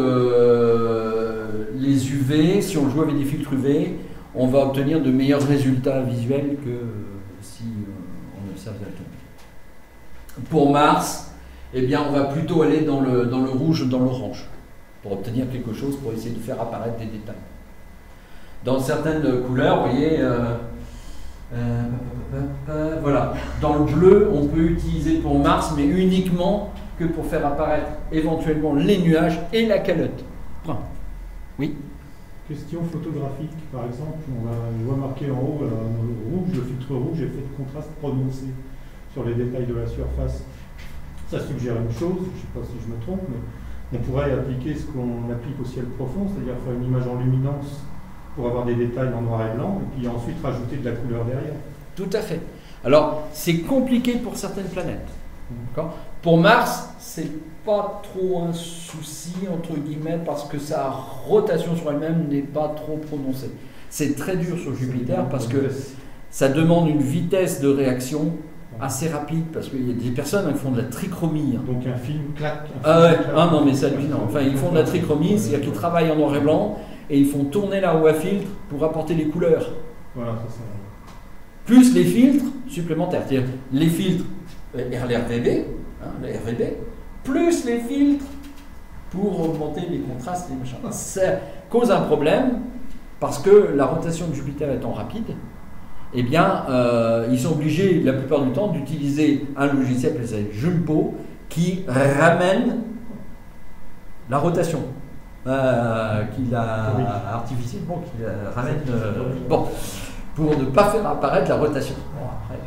les UV, si on joue avec des filtres UV, on va obtenir de meilleurs résultats visuels que si on observe directement. Pour Mars, eh bien, on va plutôt aller dans le rouge ou dans l'orange, pour obtenir quelque chose, pour essayer de faire apparaître des détails. Dans certaines couleurs, vous voyez... voilà, dans le bleu, on peut utiliser pour Mars, mais uniquement que pour faire apparaître éventuellement les nuages et la calotte. Point. Oui. Question photographique, par exemple, je vois marqué en haut, dans le rouge, le filtre rouge, effet de contraste prononcé sur les détails de la surface. Ça suggère une chose, je ne sais pas si je me trompe, mais on pourrait appliquer ce qu'on applique au ciel profond, c'est-à-dire faire une image en luminance pour avoir des détails en noir et blanc, et puis ensuite rajouter de la couleur derrière. Tout à fait. Alors, c'est compliqué pour certaines planètes. Pour Mars, c'est pas trop un souci, entre guillemets, parce que sa rotation sur elle-même n'est pas trop prononcée. C'est très dur sur Jupiter, parce que ça demande une vitesse de réaction assez rapide, parce qu'il y a des personnes qui font de la trichromie. Hein. Donc un film claque. Ah non, mais c'est hallucinant. Enfin, ils font de la trichromie, c'est-à-dire qu'ils travaillent en noir et blanc, et ils font tourner la roue à filtre pour apporter les couleurs. Voilà, c'est ça. Plus les filtres supplémentaires, c'est-à-dire les filtres RVB, le RVB, plus les filtres pour augmenter les contrastes et les machins. Ça cause un problème parce que la rotation de Jupiter étant rapide, eh bien, ils sont obligés la plupart du temps d'utiliser un logiciel qui s'appelle Jumbo qui ramène la rotation. Qu'il a artificiellement, qu'il ramène pour ne pas faire apparaître la rotation. Bon, après.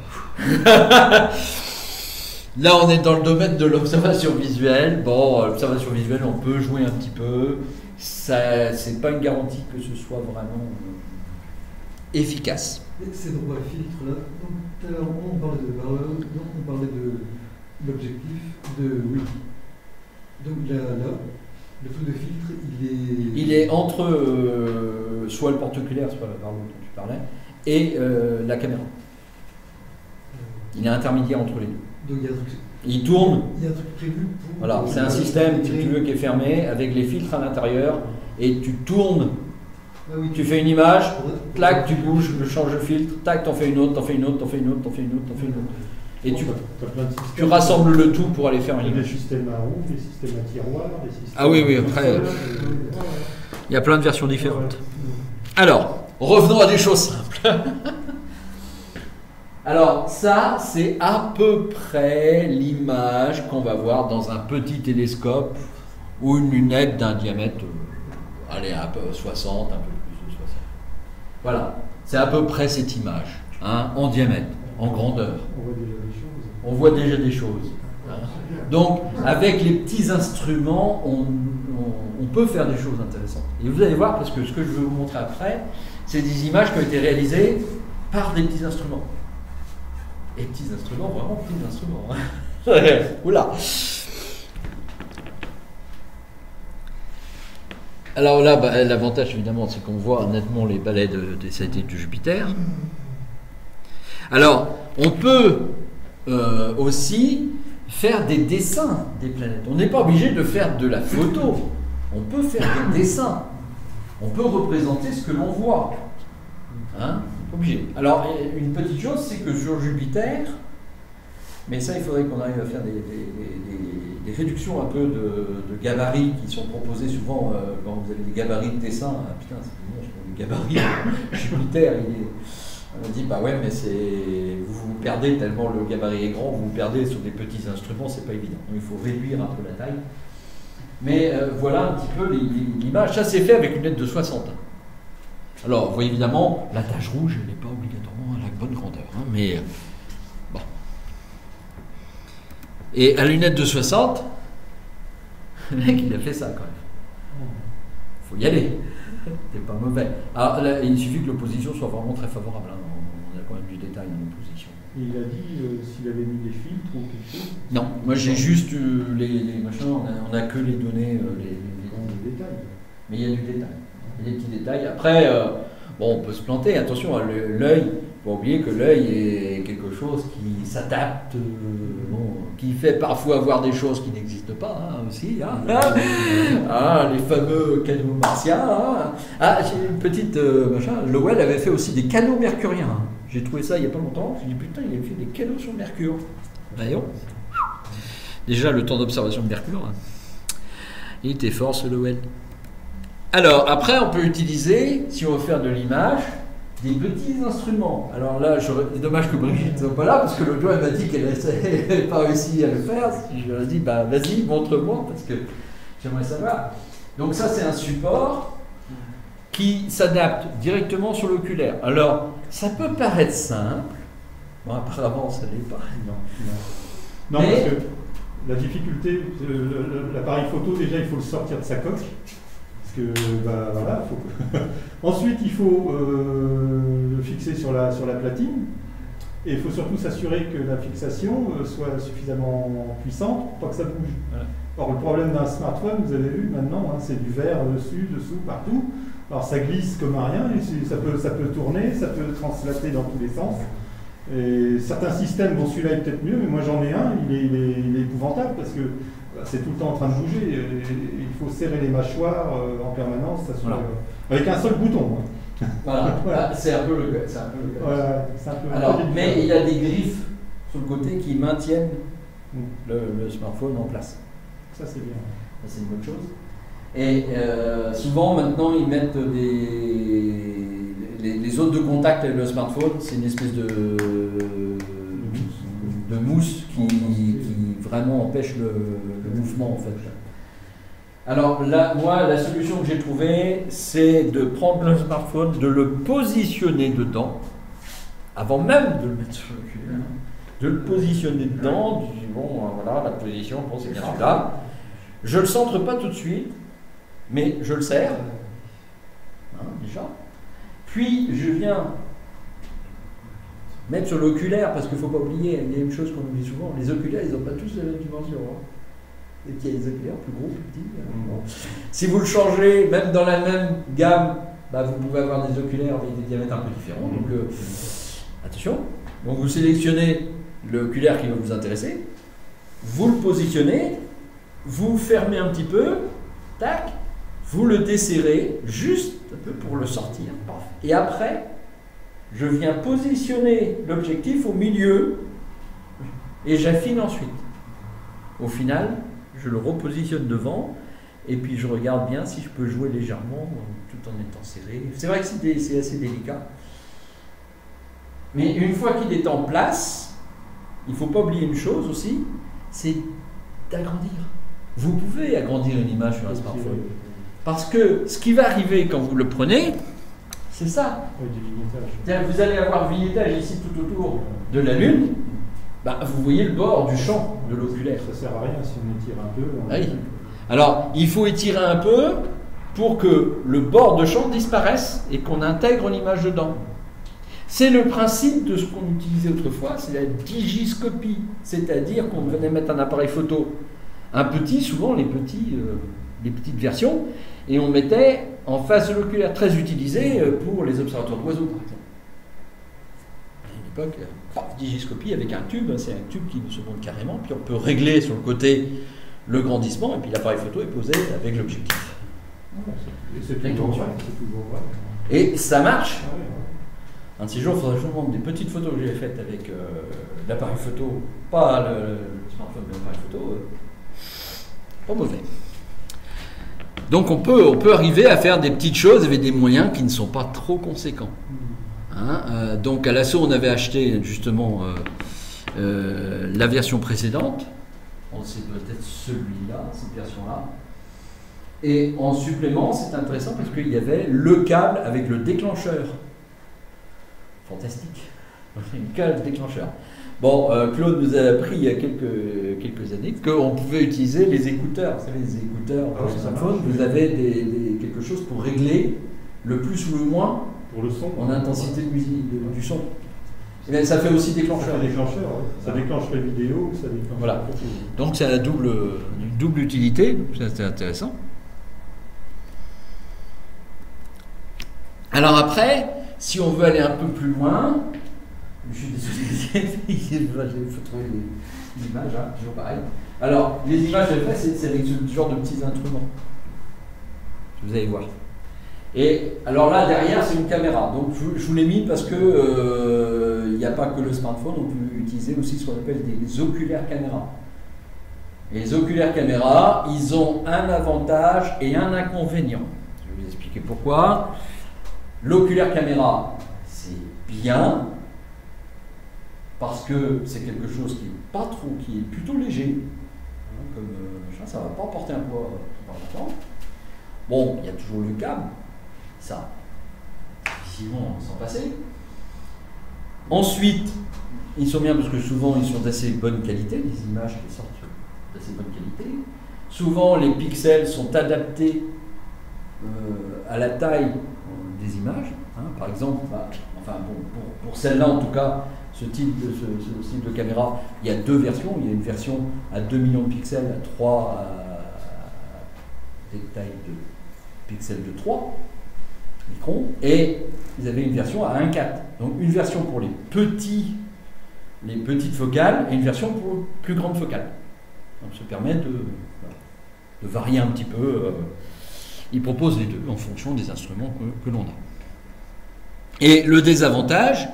Là, on est dans le domaine de l'observation visuelle. Bon, l'observation visuelle, on peut jouer un petit peu. Ça, c'est pas une garantie que ce soit vraiment efficace. Et ces droits filtres là, donc tout à l'heure on parlait de l'objectif de oui. Donc là, le taux de filtre, il est entre soit le porte-oculaire, soit la barre dont tu parlais, et la caméra. Il est intermédiaire entre les deux. Donc il y a un truc. Il tourne. Il y a un truc prévu pour. Voilà, c'est un système, si tu veux, qui est fermé avec les filtres à l'intérieur et tu tournes. Ah oui, tu fais une image, clac, tu bouges, je change de filtre, tac, t'en fais une autre, t'en fais une autre, t'en fais une autre, t'en fais une autre, t'en fais une autre. Et tu rassembles le tout pour aller faire une image. Des systèmes à roue, des systèmes à tiroir, des systèmes. Ah oui, après. Il y a plein de versions différentes. Alors, revenons à des choses simples. Alors, ça, c'est à peu près l'image qu'on va voir dans un petit télescope ou une lunette d'un diamètre, allez, un peu 60, un peu plus de 60. Voilà, c'est à peu près cette image, hein, en diamètre, en grandeur. On voit déjà des choses. Hein. Donc, avec les petits instruments, on peut faire des choses intéressantes. Et vous allez voir, parce que ce que je vais vous montrer après, c'est des images qui ont été réalisées par des petits instruments. Et petits instruments, vraiment petits instruments. Hein. Oula. Alors là, l'avantage évidemment, c'est qu'on voit nettement les balais des satellites de Jupiter. Alors, on peut aussi faire des dessins des planètes. On n'est pas obligé de faire de la photo. On peut faire des dessins. On peut représenter ce que l'on voit. Hein? Obligé. Alors, une petite chose, c'est que sur Jupiter, mais ça, il faudrait qu'on arrive à faire des réductions un peu de gabarits qui sont proposés souvent quand vous avez des gabarits de dessin. Ah, putain, c'est bon, le gabarit Jupiter, on dit, bah ouais, mais vous vous perdez tellement le gabarit est grand, vous vous perdez sur des petits instruments, c'est pas évident. Donc, il faut réduire un peu la taille. Mais voilà un petit peu l'image. Ça, c'est fait avec une lunette de 60. Alors, vous voyez évidemment, la tache rouge, elle n'est pas obligatoirement à la bonne grandeur. Hein, mais bon. Et à la lunette de 60, le mec, il a fait ça quand même. Il faut y aller. C'est pas mauvais. Alors, là, il suffit que l'opposition soit vraiment très favorable. Hein. On a quand même du détail dans l'opposition. Et il a dit s'il avait mis des filtres ou quelque chose. Non, moi j'ai juste les machins, on a que les données, les détails. Mais il y a du détail. Il y a des petits détails. Après, bon, on peut se planter. Attention, hein, l'œil, il ne faut pas oublier que l'œil est quelque chose qui s'adapte, qui fait parfois voir des choses qui n'existent pas hein, aussi. Hein. Les fameux canaux martiens. Hein. Ah, j'ai une petite machin. Lowell avait fait aussi des canaux mercuriens. Hein. J'ai trouvé ça il n'y a pas longtemps. J'ai dit putain, il avait fait des canaux sur Mercure. D'ailleurs, déjà le temps d'observation de Mercure, hein. Il était fort ce Lowell. Alors, après, on peut utiliser, si on veut faire de l'image, des petits instruments. Alors là, c'est dommage que Brigitte ne soit pas là, parce que l'autre jour, elle m'a dit qu'elle n'avait pas réussi à le faire. Je lui ai dit, bah vas-y, montre-moi, parce que j'aimerais savoir. Donc ça, c'est un support qui s'adapte directement sur l'oculaire. Alors, ça peut paraître simple. Bon, apparemment, ça l'est pas. Non, parce que la difficulté, l'appareil photo, déjà, il faut le sortir de sa coque. Parce que, voilà, ensuite, il faut le fixer sur la platine. Et il faut surtout s'assurer que la fixation soit suffisamment puissante pour pas que ça bouge. Voilà. Or, le problème d'un smartphone, vous avez vu maintenant, hein, c'est du verre dessus, dessous, partout. Alors, ça glisse comme un rien, et ça peut tourner, ça peut translater dans tous les sens. Et certains systèmes, bon, celui-là est peut-être mieux, mais moi j'en ai un, il est épouvantable parce que c'est tout le temps en train de bouger. Et il faut serrer les mâchoires en permanence, voilà. Avec un seul bouton. Hein. Voilà, voilà. C'est un peu le cas. Alors, mais il y a des griffes sur le côté qui maintiennent le smartphone en place. Ça, c'est bien. Ça, c'est une bonne chose. Et souvent, maintenant, ils mettent les zones de contact avec le smartphone, c'est une espèce de mousse qui vraiment empêche le mouvement en fait. Alors là, moi, la solution que j'ai trouvée, c'est de prendre le smartphone, de le positionner dedans, avant même de le mettre sur l'oculaire, de le positionner dedans, je dis bon, voilà, la position, bon, c'est bien celui-là. Je le centre pas tout de suite, mais je le serre, déjà. Puis je viens mettre sur l'oculaire, parce qu'il ne faut pas oublier, il y a une chose qu'on oublie souvent, les oculaires, ils n'ont pas tous la même dimension. Et qu'il y a des oculaires plus gros, plus petits. Bon. Si vous le changez, même dans la même gamme, bah, vous pouvez avoir des oculaires avec des diamètres un peu différents. Donc attention. Donc vous sélectionnez l'oculaire qui va vous intéresser, vous le positionnez, vous fermez un petit peu, tac, vous le desserrez juste un peu pour le sortir. Et après, je viens positionner l'objectif au milieu et j'affine ensuite. Au final, je le repositionne devant et puis je regarde bien si je peux jouer légèrement tout en étant serré. C'est vrai que c'est assez délicat. Mais une fois qu'il est en place, il ne faut pas oublier une chose aussi, c'est d'agrandir. Vous pouvez agrandir une image sur un smartphone. Parce que ce qui va arriver quand vous le prenez, c'est ça. Vous allez avoir vignettage ici tout autour de la Lune. Bah, vous voyez le bord du champ de l'oculaire. Ça ne sert à rien si on étire un peu. Oui. Alors, il faut étirer un peu pour que le bord de champ disparaisse et qu'on intègre l'image dedans. C'est le principe de ce qu'on utilisait autrefois, c'est la digiscopie. C'est-à-dire qu'on venait mettre un appareil photo, un petit, souvent les petites versions, et on mettait en face de l'oculaire, très utilisé pour les observateurs d'oiseaux, par exemple. À une époque, digiscopie avec un tube, c'est un tube qui se monte carrément, puis on peut régler sur le côté le grandissement, et puis l'appareil photo est posé avec l'objectif. C'est toujours vrai. Et ça marche. Un de ces jours, il faudrait que je vous montre des petites photos que j'ai faites avec l'appareil photo, pas le smartphone, mais l'appareil photo, pas mauvais. Donc on peut arriver à faire des petites choses avec des moyens qui ne sont pas trop conséquents. Donc à l'assaut, on avait acheté justement la version précédente. C'est peut-être celui-là, cette version-là. Et en supplément, c'est intéressant parce qu'il y avait le câble avec le déclencheur. Fantastique. Un câble déclencheur. Bon, Claude nous a appris il y a quelques années qu'on pouvait utiliser les écouteurs. Vous savez, les écouteurs pour le smartphone, vous avez quelque chose pour régler le plus ou le moins pour le son, en intensité de musique, du son. Et bien, ça fait aussi déclencheur. Ça fait déclencheur, oui. Ça déclenche la vidéo, ça déclenche. Voilà. Donc c'est une double utilité, donc c'est intéressant. Alors après, si on veut aller un peu plus loin, je suis désolé, il faut trouver l'image, toujours pareil. Alors, les images, c'est avec ce genre de petits instruments. Vous allez voir. Et alors là, derrière, c'est une caméra. Donc, je vous l'ai mis parce que il n'y a pas que le smartphone, on peut utiliser aussi ce qu'on appelle des oculaires caméras. Et les oculaires caméras, ils ont un avantage et un inconvénient. Je vais vous expliquer pourquoi. L'oculaire caméra, c'est bien, parce que c'est quelque chose qui est pas trop, qui est plutôt léger, comme ça ne va pas porter un poids trop important. Bon, il y a toujours le câble, ça, difficilement s'en passer. Ensuite, ils sont bien parce que souvent ils sont d'assez bonne qualité, les images qui sortent d'assez bonne qualité. Souvent, les pixels sont adaptés à la taille des images. Par exemple, pour celle-là en tout cas, ce type de caméra, il y a deux versions. Il y a une version à 2 millions de pixels, à 3 des tailles de pixels de 3 microns, et vous avez une version à 1,4. Donc une version pour les petites focales et une version pour les plus grandes focales. Donc ça permet de varier un petit peu. Il propose les deux en fonction des instruments que l'on a. Et le désavantage,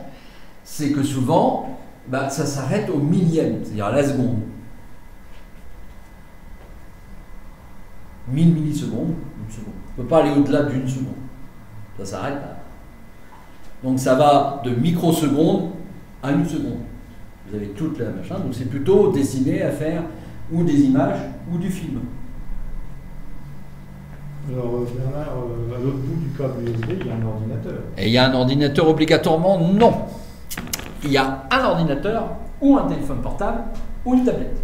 c'est que souvent, ça s'arrête au millième, c'est-à-dire à la seconde. 1000 millisecondes, une seconde. On ne peut pas aller au-delà d'une seconde. Ça s'arrête là. Donc ça va de microsecondes à une seconde. Vous avez toute la machin, donc c'est plutôt destiné à faire ou des images ou du film. Alors Bernard, à l'autre bout du câble USB, il y a un ordinateur. Et il y a un ordinateur obligatoirement? Non. Il y a un ordinateur ou un téléphone portable ou une tablette.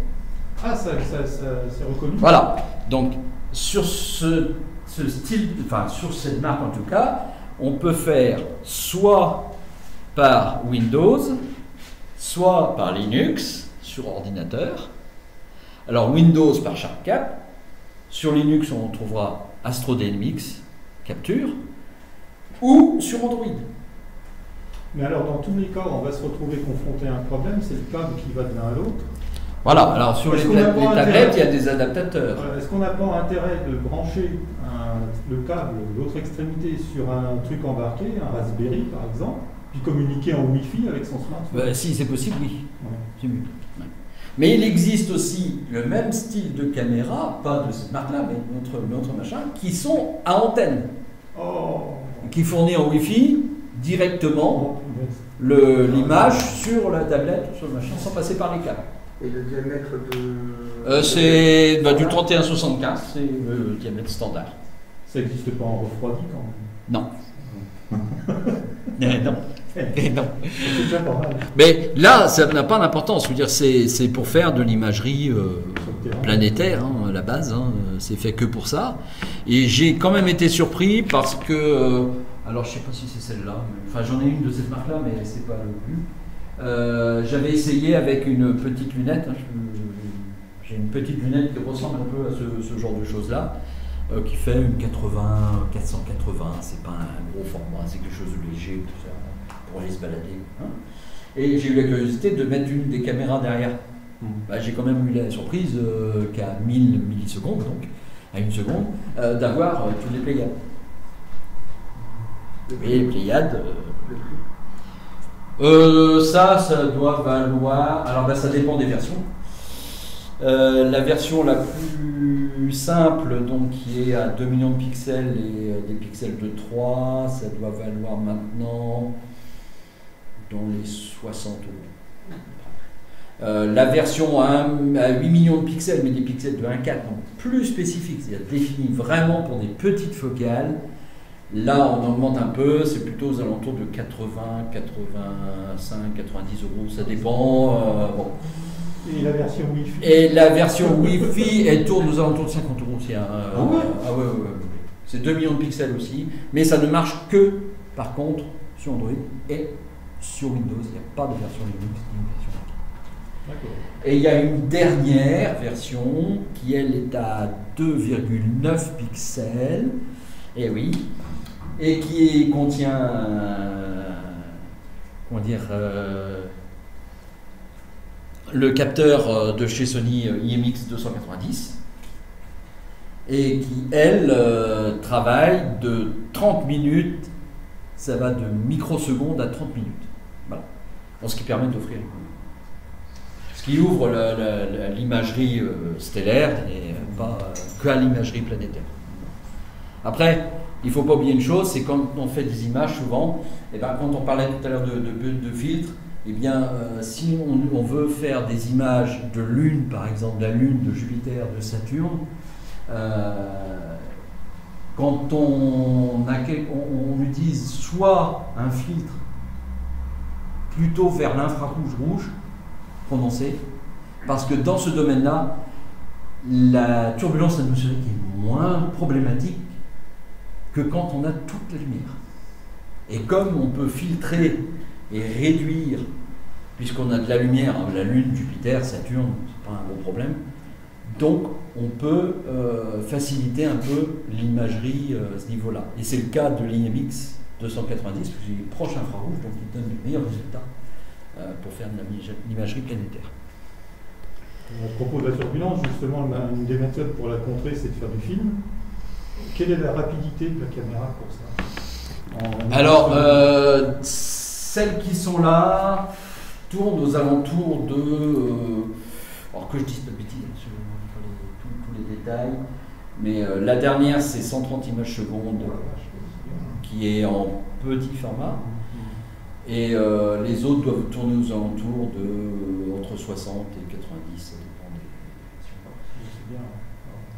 Ah, ça c'est reconnu. Voilà. Donc sur ce style, enfin sur cette marque en tout cas, on peut faire soit par Windows, soit par Linux sur ordinateur. Alors Windows par SharpCap. Sur Linux, on trouvera AstroDNMX Capture, ou sur Android. Mais alors, dans tous les cas, on va se retrouver confronté à un problème, c'est le câble qui va de l'un à l'autre. Voilà, alors sur les tablettes, il y a des adaptateurs. Est-ce qu'on n'a pas intérêt de brancher le câble, l'autre extrémité, sur un truc embarqué, un Raspberry par exemple, puis communiquer en Wi-Fi avec son smartphone? Si c'est possible, oui. Ouais. C'est mieux. Ouais. Mais il existe aussi le même style de caméra, pas de cette marque-là, mais notre machin, qui sont à antenne, qui fournit en Wi-Fi directement l'image sur la tablette ou sur le machin, sans passer par les câbles. Et le diamètre de... c'est du 31-75, c'est le diamètre standard. Ça n'existe pas en refroidi quand même? Non. Non. Non. C'est déjà pas mal. Mais là, ça n'a pas d'importance. Je veux dire, c'est pour faire de l'imagerie planétaire, hein, à la base. Hein, c'est fait que pour ça. Et j'ai quand même été surpris parce que... alors, je ne sais pas si c'est celle-là. Enfin, j'en ai une de cette marque-là, mais c'est pas le but. J'avais essayé avec une petite lunette. Hein, j'ai une petite lunette qui ressemble un peu à ce genre de choses-là. Qui fait une 480. C'est pas un gros format, c'est quelque chose de léger, tout ça, pour aller se balader. Hein. Et j'ai eu la curiosité de mettre une des caméras derrière. Bah, j'ai quand même eu la surprise qu'à 1000 millisecondes, donc à une seconde, d'avoir tous les Pléiades. Et les Pléiades, ça doit valoir. Alors bah, ça dépend des versions. La version la plus simple, donc qui est à 2 millions de pixels et des pixels de 3, ça doit valoir maintenant dans les 60 €. La version à 8 millions de pixels, mais des pixels de 1,4, donc plus spécifique, c'est-à-dire défini vraiment pour des petites focales, là on augmente un peu, c'est plutôt aux alentours de 80, 85, 90 €, ça dépend. Bon. Et la version Wi-Fi? Et la version Wi-Fi, elle tourne aux alentours de 50 € aussi. Hein. Ah ouais. C'est 2 millions de pixels aussi. Mais ça ne marche que, par contre, sur Android et sur Windows. Il n'y a pas de version Linux ni une version Mac. D'accord. Et il y a une dernière version qui, elle, est à 2,9 pixels. Et oui. Et qui contient... comment dire le capteur de chez Sony IMX 290 et qui, elle, travaille de 30 minutes, ça va de microsecondes à 30 minutes. Voilà. Donc, ce qui permet d'offrir ce qui ouvre l'imagerie stellaire et pas qu'à l'imagerie planétaire. Après, il ne faut pas oublier une chose, c'est quand on fait des images souvent, et ben, quand on parlait tout à l'heure de filtres, eh bien, si on veut faire des images de Lune, par exemple, la Lune, de Jupiter, de Saturne, quand on utilise soit un filtre plutôt vers l'infrarouge rouge prononcé, parce que dans ce domaine-là, la turbulence atmosphérique est moins problématique que quand on a toute la lumière. Et comme on peut filtrer et réduire, puisqu'on a de la lumière, la Lune, Jupiter, Saturne, c'est pas un gros problème, donc on peut faciliter un peu l'imagerie à ce niveau-là. Et c'est le cas de l'IMX 290, parce qu'il est proche infrarouge, donc il donne de meilleurs résultats pour faire de l'imagerie planétaire. À propos de la turbulence, justement, une des méthodes pour la contrer, c'est de faire du film. Quelle est la rapidité de la caméra pour ça? Alors, celles qui sont là tournent aux alentours de... alors que je dise pas de bêtises, je ne pas tous les détails, mais la dernière c'est 130 images secondes qui est en petit format. Et les autres doivent tourner aux alentours de entre 60 et 90, ça dépend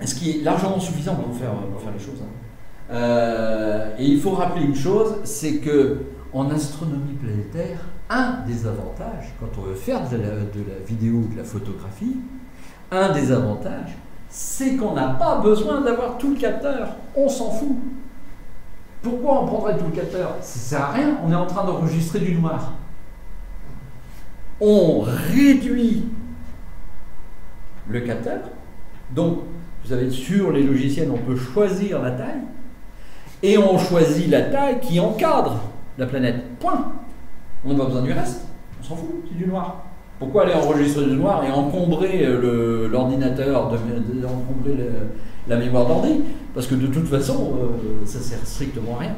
des. Ce qui est largement suffisant pour faire les choses. Et il faut rappeler une chose, c'est que en astronomie planétaire, un des avantages, quand on veut faire de la vidéo ou de la photographie, un des avantages, c'est qu'on n'a pas besoin d'avoir tout le capteur. On s'en fout. Pourquoi on prendrait tout le capteur? Ça ne sert à rien, on est en train d'enregistrer du noir. On réduit le capteur. Donc, vous savez, sur les logiciels, on peut choisir la taille. Et on choisit la taille qui encadre la planète. Point. On n'a pas besoin du reste. On s'en fout, c'est du noir. Pourquoi aller enregistrer du noir et encombrer l'ordinateur, encombrer la mémoire d'ordi? Parce que de toute façon, ça sert strictement à rien.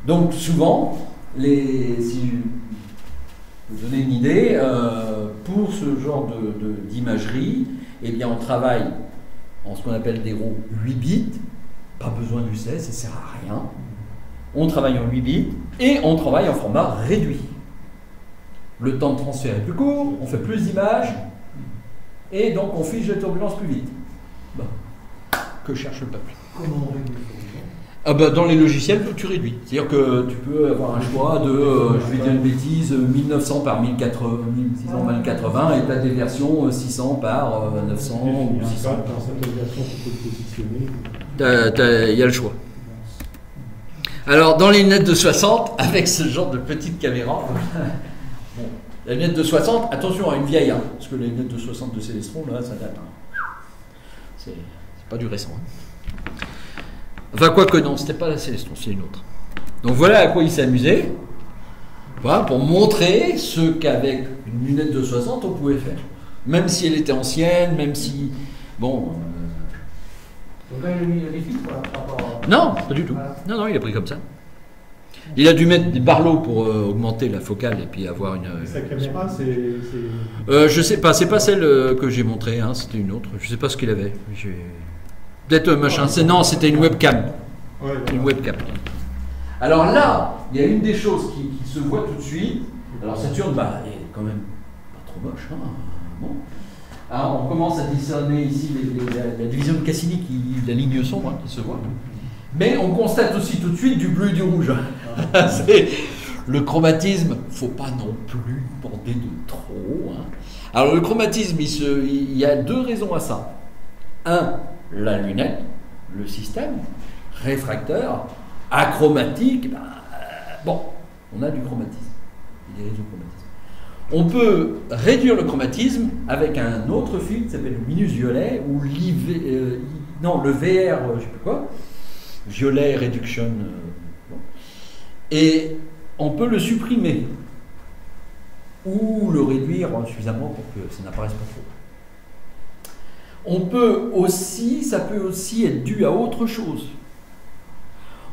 Donc souvent, si vous donnez une idée, pour ce genre d'imagerie, eh bien on travaille en ce qu'on appelle des RAW 8 bits, pas besoin du 16, ça ne sert à rien. On travaille en 8 bits et on travaille en format réduit. Le temps de transfert est plus court, on fait plus d'images et donc on fiche les turbulences plus vite. Bon. Que cherche le peuple? Comment on réduit? Dans les logiciels, tu réduis. C'est-à-dire que tu peux avoir un choix de, je vais dire une bêtise, 1900 par 1600 par 1080 et tu as des versions 600 par 900 ou 600. Dans certaines versions, tu peux le positionner. Il y a le choix. Alors, dans les lunettes de 60, avec ce genre de petite caméra, bon, la lunette de 60, attention à une vieille, hein, parce que les lunettes de 60 de Célestron, là, ça date. Hein. C'est pas du récent. Hein. Enfin, quoique non, c'était pas la Célestron, c'est une autre. Donc voilà à quoi il s'est amusé, voilà, pour montrer ce qu'avec une lunette de 60, on pouvait faire. Même si elle était ancienne, même si... Bon... Donc là, il a mis des filtres par rapport à... Non, pas du tout. Non, il a pris comme ça. Il a dû mettre des barlots pour augmenter la focale et puis avoir une... Sa caméra, c'est... je sais pas, c'est pas celle que j'ai montrée, hein, c'était une autre. Je sais pas ce qu'il avait. Peut-être machin. Non, c'était une webcam. Ouais, une webcam. Alors là, il y a une des choses qui se voit tout de suite. Alors Saturne, elle est quand même pas trop moche. Hein, bon. Alors, on commence à discerner ici la division de Cassini, la ligne sombre, hein, qui se voit. Mais on constate aussi tout de suite du bleu et du rouge. Le chromatisme, il ne faut pas non plus border de trop. Hein. Alors le chromatisme, il y a deux raisons à ça. Un, la lunette, le système, réfracteur, achromatique, bon, on a du chromatisme. Il y a des chromatismes. On peut réduire le chromatisme avec un autre filtre qui s'appelle le minus violet ou le VR, je ne sais plus quoi, violet reduction. Bon. Et on peut le supprimer ou le réduire suffisamment pour que ça n'apparaisse pas trop. On peut aussi, ça peut aussi être dû à autre chose.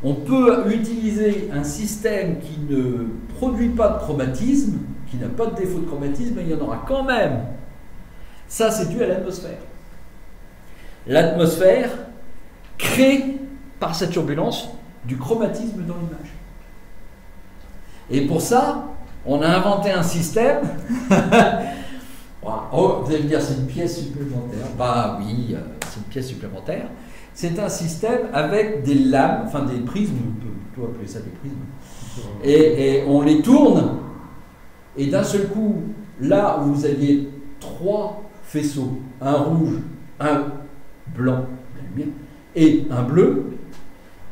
On peut utiliser un système qui ne produit pas de chromatisme, qui n'a pas de défaut de chromatisme, mais il y en aura quand même. Ça, c'est dû à l'atmosphère. L'atmosphère crée, par cette turbulence, du chromatisme dans l'image. Et pour ça, on a inventé un système. Oh, vous allez me dire, c'est une pièce supplémentaire. Bah oui, c'est une pièce supplémentaire. C'est un système avec des lames, enfin des prismes, on peut plutôt appeler ça des prismes. Et on les tourne, et d'un seul coup, là où vous aviez trois faisceaux, un rouge, un blanc, et un bleu,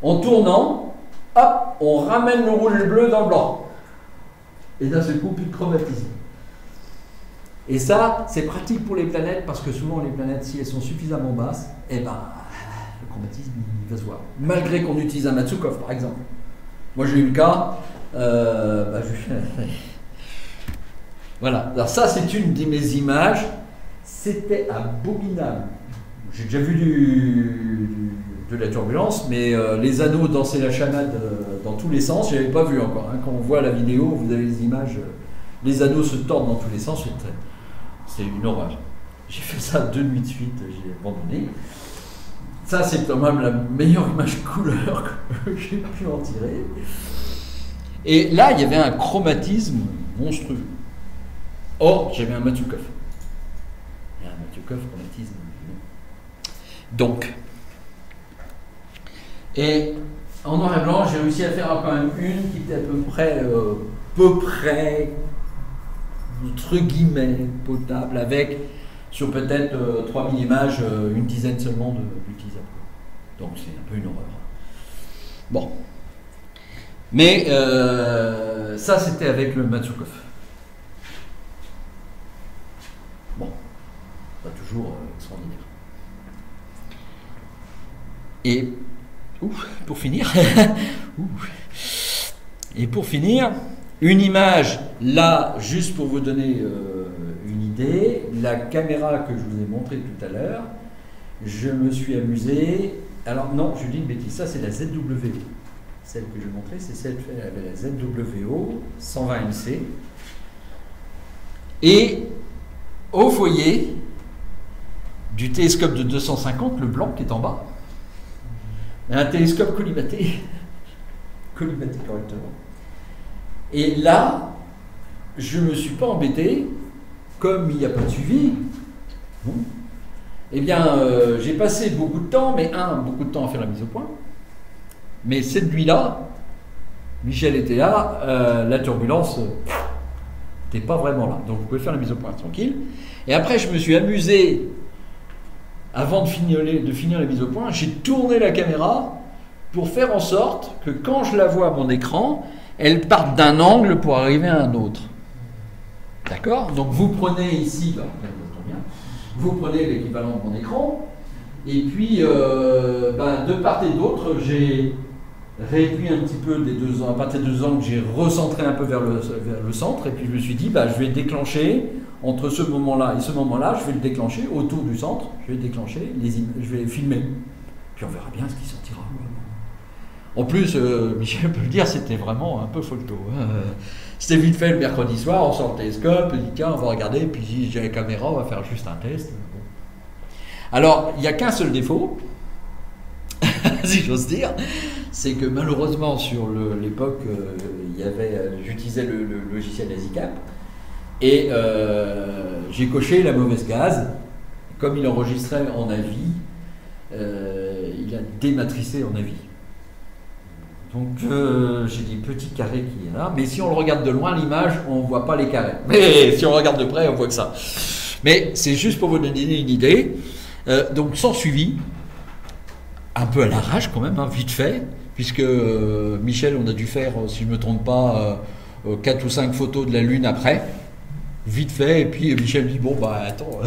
en tournant, hop, on ramène le rouge et le bleu dans le blanc. Et d'un seul coup, plus de chromatisme. Et ça, c'est pratique pour les planètes, parce que souvent les planètes, si elles sont suffisamment basses, eh ben, le chromatisme, il va se voir. Malgré qu'on utilise un Matsukov, par exemple. Moi, j'ai eu le cas. Voilà. Alors ça, c'est une de mes images. C'était abominable. J'ai déjà vu de la turbulence, mais les anneaux danser la chamade dans tous les sens, je n'avais pas vu encore. Hein. Quand on voit la vidéo, vous avez les images, les anneaux se tordent dans tous les sens. C'est une horreur. J'ai fait ça 2 nuits de suite, j'ai abandonné. Ça, c'est quand même la meilleure image couleur que j'ai pu en tirer. Et là, il y avait un chromatisme monstrueux. Or, j'avais un Matsukov. Et un Matsukov chromatisme. Donc, et en noir et blanc, j'ai réussi à faire quand même une qui était à peu près, entre guillemets, potable, avec, sur peut-être 3000 images, une dizaine seulement d'utilisateurs. Donc c'est un peu une horreur. Bon. Mais ça, c'était avec le Matsukov. Bon. Pas toujours extraordinaire. Et pour finir, une image, là, juste pour vous donner une idée, la caméra que je vous ai montrée tout à l'heure, je me suis amusé. Alors non, je dis une bêtise, ça c'est la ZWO. Celle que je montrais, c'est celle avec la ZWO 120 MC. Et au foyer du télescope de 250, le blanc qui est en bas, un télescope collimaté correctement. Et là, je ne me suis pas embêté, comme il n'y a pas de suivi. Eh bien, j'ai passé beaucoup de temps, beaucoup de temps à faire la mise au point. Mais cette nuit-là, Michel était là, la turbulence n'était pas vraiment là. Donc vous pouvez faire la mise au point tranquille. Et après, je me suis amusé, avant de finir la mise au point, j'ai tourné la caméra pour faire en sorte que quand je la vois à mon écran, elle parte d'un angle pour arriver à un autre. D'accord? Donc vous prenez ici, vous prenez l'équivalent de mon écran, et puis de part et d'autre, j'ai réduit un petit peu des deux angles, à partir des deux angles, j'ai recentré un peu vers le centre, et puis je me suis dit, je vais déclencher, entre ce moment-là et ce moment-là, je vais le déclencher autour du centre, je vais déclencher, je vais filmer, puis on verra bien ce qui sortira. En plus, Michel peut le dire, c'était vraiment un peu photo. C'était vite fait le mercredi soir, on sort le télescope, on dit tiens, on va regarder, puis si j'ai la caméra, on va faire juste un test. Bon. Alors, il n'y a qu'un seul défaut, si j'ose dire, c'est que malheureusement, sur l'époque, j'utilisais le logiciel ASICAP, et j'ai coché la mauvaise gaz. Comme il enregistrait en avis, il a dématricé en avis. Donc j'ai dit petit carré qui est là, mais si on le regarde de loin, l'image, on ne voit pas les carrés. Mais si on regarde de près, on voit que ça. Mais c'est juste pour vous donner une idée. Donc sans suivi, un peu à l'arrache quand même, vite fait, puisque Michel, on a dû faire, si je ne me trompe pas, 4 ou 5 photos de la Lune après. Vite fait, et puis Michel me dit bon attends,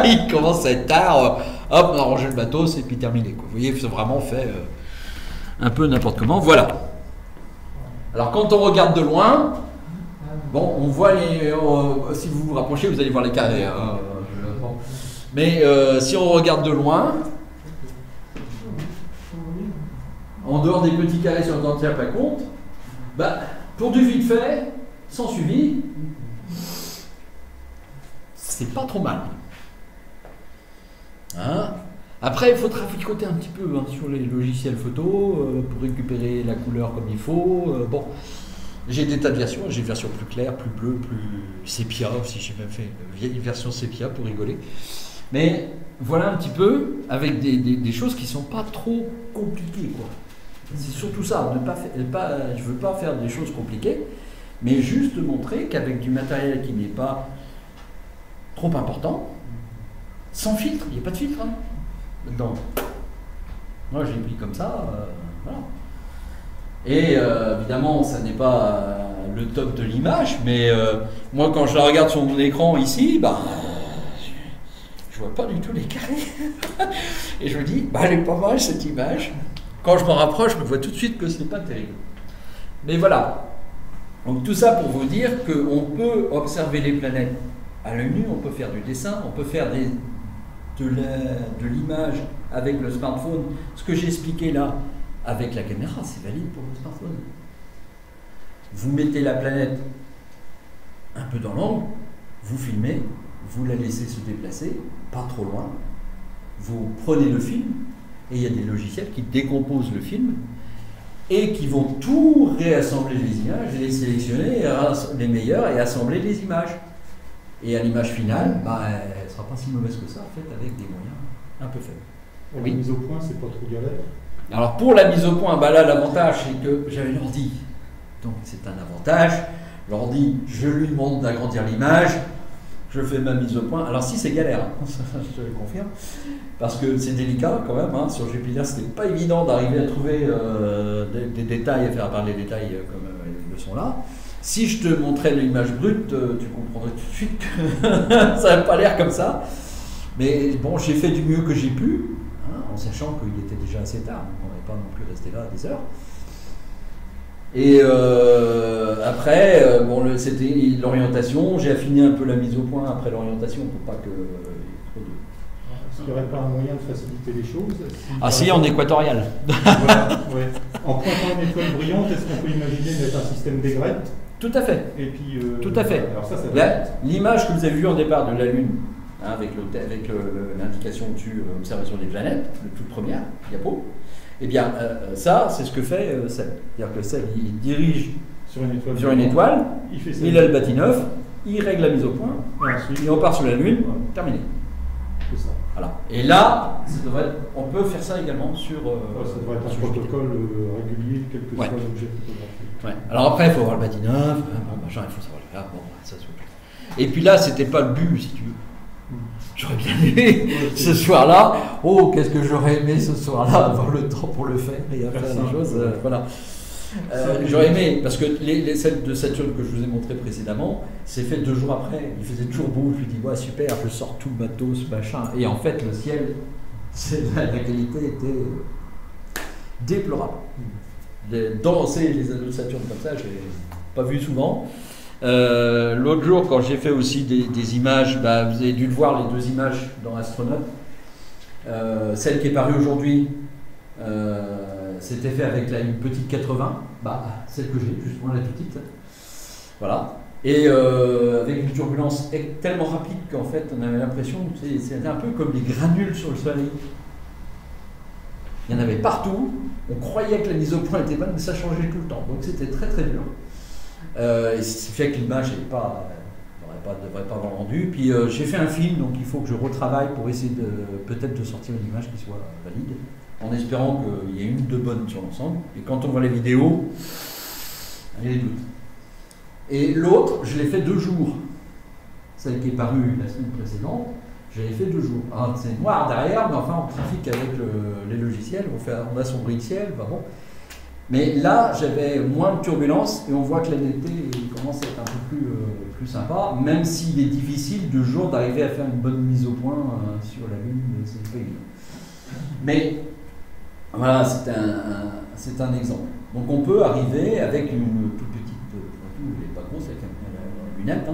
il commence à être tard, hop, on a rangé le matos et puis terminé, quoi. Vous voyez, c'est vraiment fait un peu n'importe comment, voilà. Alors quand on regarde de loin, on voit si vous vous rapprochez, vous allez voir les carrés. Mais si on regarde de loin, en dehors des petits carrés sur le dentier, tient pas compte, pour du vite fait, sans suivi, c'est pas trop mal. Après, il faut traficoter un petit peu sur les logiciels photo pour récupérer la couleur comme il faut. J'ai des tas de versions. J'ai une version plus claire, plus bleue, plus sépia aussi. J'ai même fait une vieille version sépia pour rigoler. Mais voilà un petit peu avec des choses qui sont pas trop compliquées, quoi. C'est surtout ça. Je veux pas faire des choses compliquées, mais juste montrer qu'avec du matériel qui n'est pas trop important, sans filtre, il n'y a pas de filtre. Donc, moi je l'ai pris comme ça, voilà. Et évidemment, ça n'est pas le top de l'image, mais moi quand je la regarde sur mon écran ici, je vois pas du tout les carrés. Et je me dis, elle est pas mal cette image. Quand je m'en rapproche, je me vois tout de suite que ce n'est pas terrible. Mais voilà. Donc tout ça pour vous dire qu'on peut observer les planètes à l'œil nu, on peut faire du dessin, on peut faire de l'image avec le smartphone. Ce que j'ai expliqué là, avec la caméra, c'est valide pour le smartphone. Vous mettez la planète un peu dans l'angle, vous filmez, vous la laissez se déplacer, pas trop loin, vous prenez le film, et il y a des logiciels qui décomposent le film, et qui vont tout réassembler les images, les sélectionner, les meilleurs, et assembler les images. Et à l'image finale, elle ne sera pas si mauvaise que ça, en fait, avec des moyens un peu faibles. Pour Oui. la mise au point, c'est pas trop galère. Alors pour la mise au point, là l'avantage c'est que j'avais l'ordi. Donc c'est un avantage. L'ordi, je lui demande d'agrandir l'image, je fais ma mise au point. Alors si c'est galère, hein, je te le confirme, parce que c'est délicat quand même. Hein, sur Jupiter, c'était pas évident d'arriver à trouver des détails, à faire apparaître les détails comme ils le sont là. Si je te montrais l'image brute, tu comprendrais tout de suite que ça n'a pas l'air comme ça. Mais bon, j'ai fait du mieux que j'ai pu, hein, en sachant qu'il était déjà assez tard, donc on n'allait pas non plus rester là des heures. Et après, c'était l'orientation, j'ai affiné un peu la mise au point après l'orientation pour pas que... Est-ce qu'il n'y aurait pas un moyen de faciliter les choses? Ah si, en équatorial. Voilà, ouais. En pointant une étoile brillante, est-ce qu'on peut imaginer mettre un système d'aigrette? Tout à fait. Et puis, tout à fait. Alors ça L'image que vous avez vue en départ de la Lune, hein, avec l'indication au-dessus, observation des planètes, le toute première diapo, eh bien, ça, c'est ce que fait Seb. C'est-à-dire que Seb, il dirige sur une étoile, il a le bâti-neuf, il règle la mise au point, et on part sur la Lune, terminé. C'est ça. Voilà. Et là, on peut faire ça également sur... ça devrait être un protocole régulier, quel que soit l'objet photographique. Ouais. Alors après, il faut avoir le bâti-neuf, machin, il faut savoir le faire, ça se fait. Et puis là, c'était pas le but, si tu veux. J'aurais bien aimé ce soir-là. Oh, qu'est-ce que j'aurais aimé ce soir-là, avoir le temps pour le faire et à faire des choses. Voilà. J'aurais aimé, parce que celles de Saturne que je vous ai montré précédemment, c'est fait 2 jours après. Il faisait toujours beau. Je lui dis, ouais, super, je sors tout le matos, machin. Et en fait, le ciel, la qualité était déplorable. Danser les anneaux de Saturne comme ça, je l'ai pas vu souvent. L'autre jour, quand j'ai fait aussi des images, vous avez dû le voir, les 2 images dans Astronaute. Celle qui est parue aujourd'hui, c'était fait avec une petite 80, celle que j'ai, justement la toute petite. Voilà. Et avec une turbulence tellement rapide qu'en fait, on avait l'impression que c'était un peu comme les granules sur le soleil. Il y en avait partout. On croyait que la mise au point était bonne, mais ça changeait tout le temps. Donc c'était très très dur. Et c'est fait que l'image ne devrait pas avoir rendu. Puis j'ai fait un film, donc il faut que je retravaille pour essayer peut-être de sortir une image qui soit valide, en espérant qu'il y ait une de bonne sur l'ensemble. Et quand on voit les vidéos, il y a des doutes. Et l'autre, je l'ai fait 2 jours. Celle qui est parue la semaine précédente, je l'ai fait 2 jours. Alors, c'est noir derrière, mais enfin on trafique avec les logiciels, on assombrit le ciel, bon. Mais là, j'avais moins de turbulence et on voit que la netteté commence à être un peu plus sympa, même s'il est difficile de jour d'arriver à faire une bonne mise au point sur la Lune, c'est pas évident. Mais voilà, c'est un exemple. Donc on peut arriver avec une toute petite, elle n'est pas grosse, avec une lunette,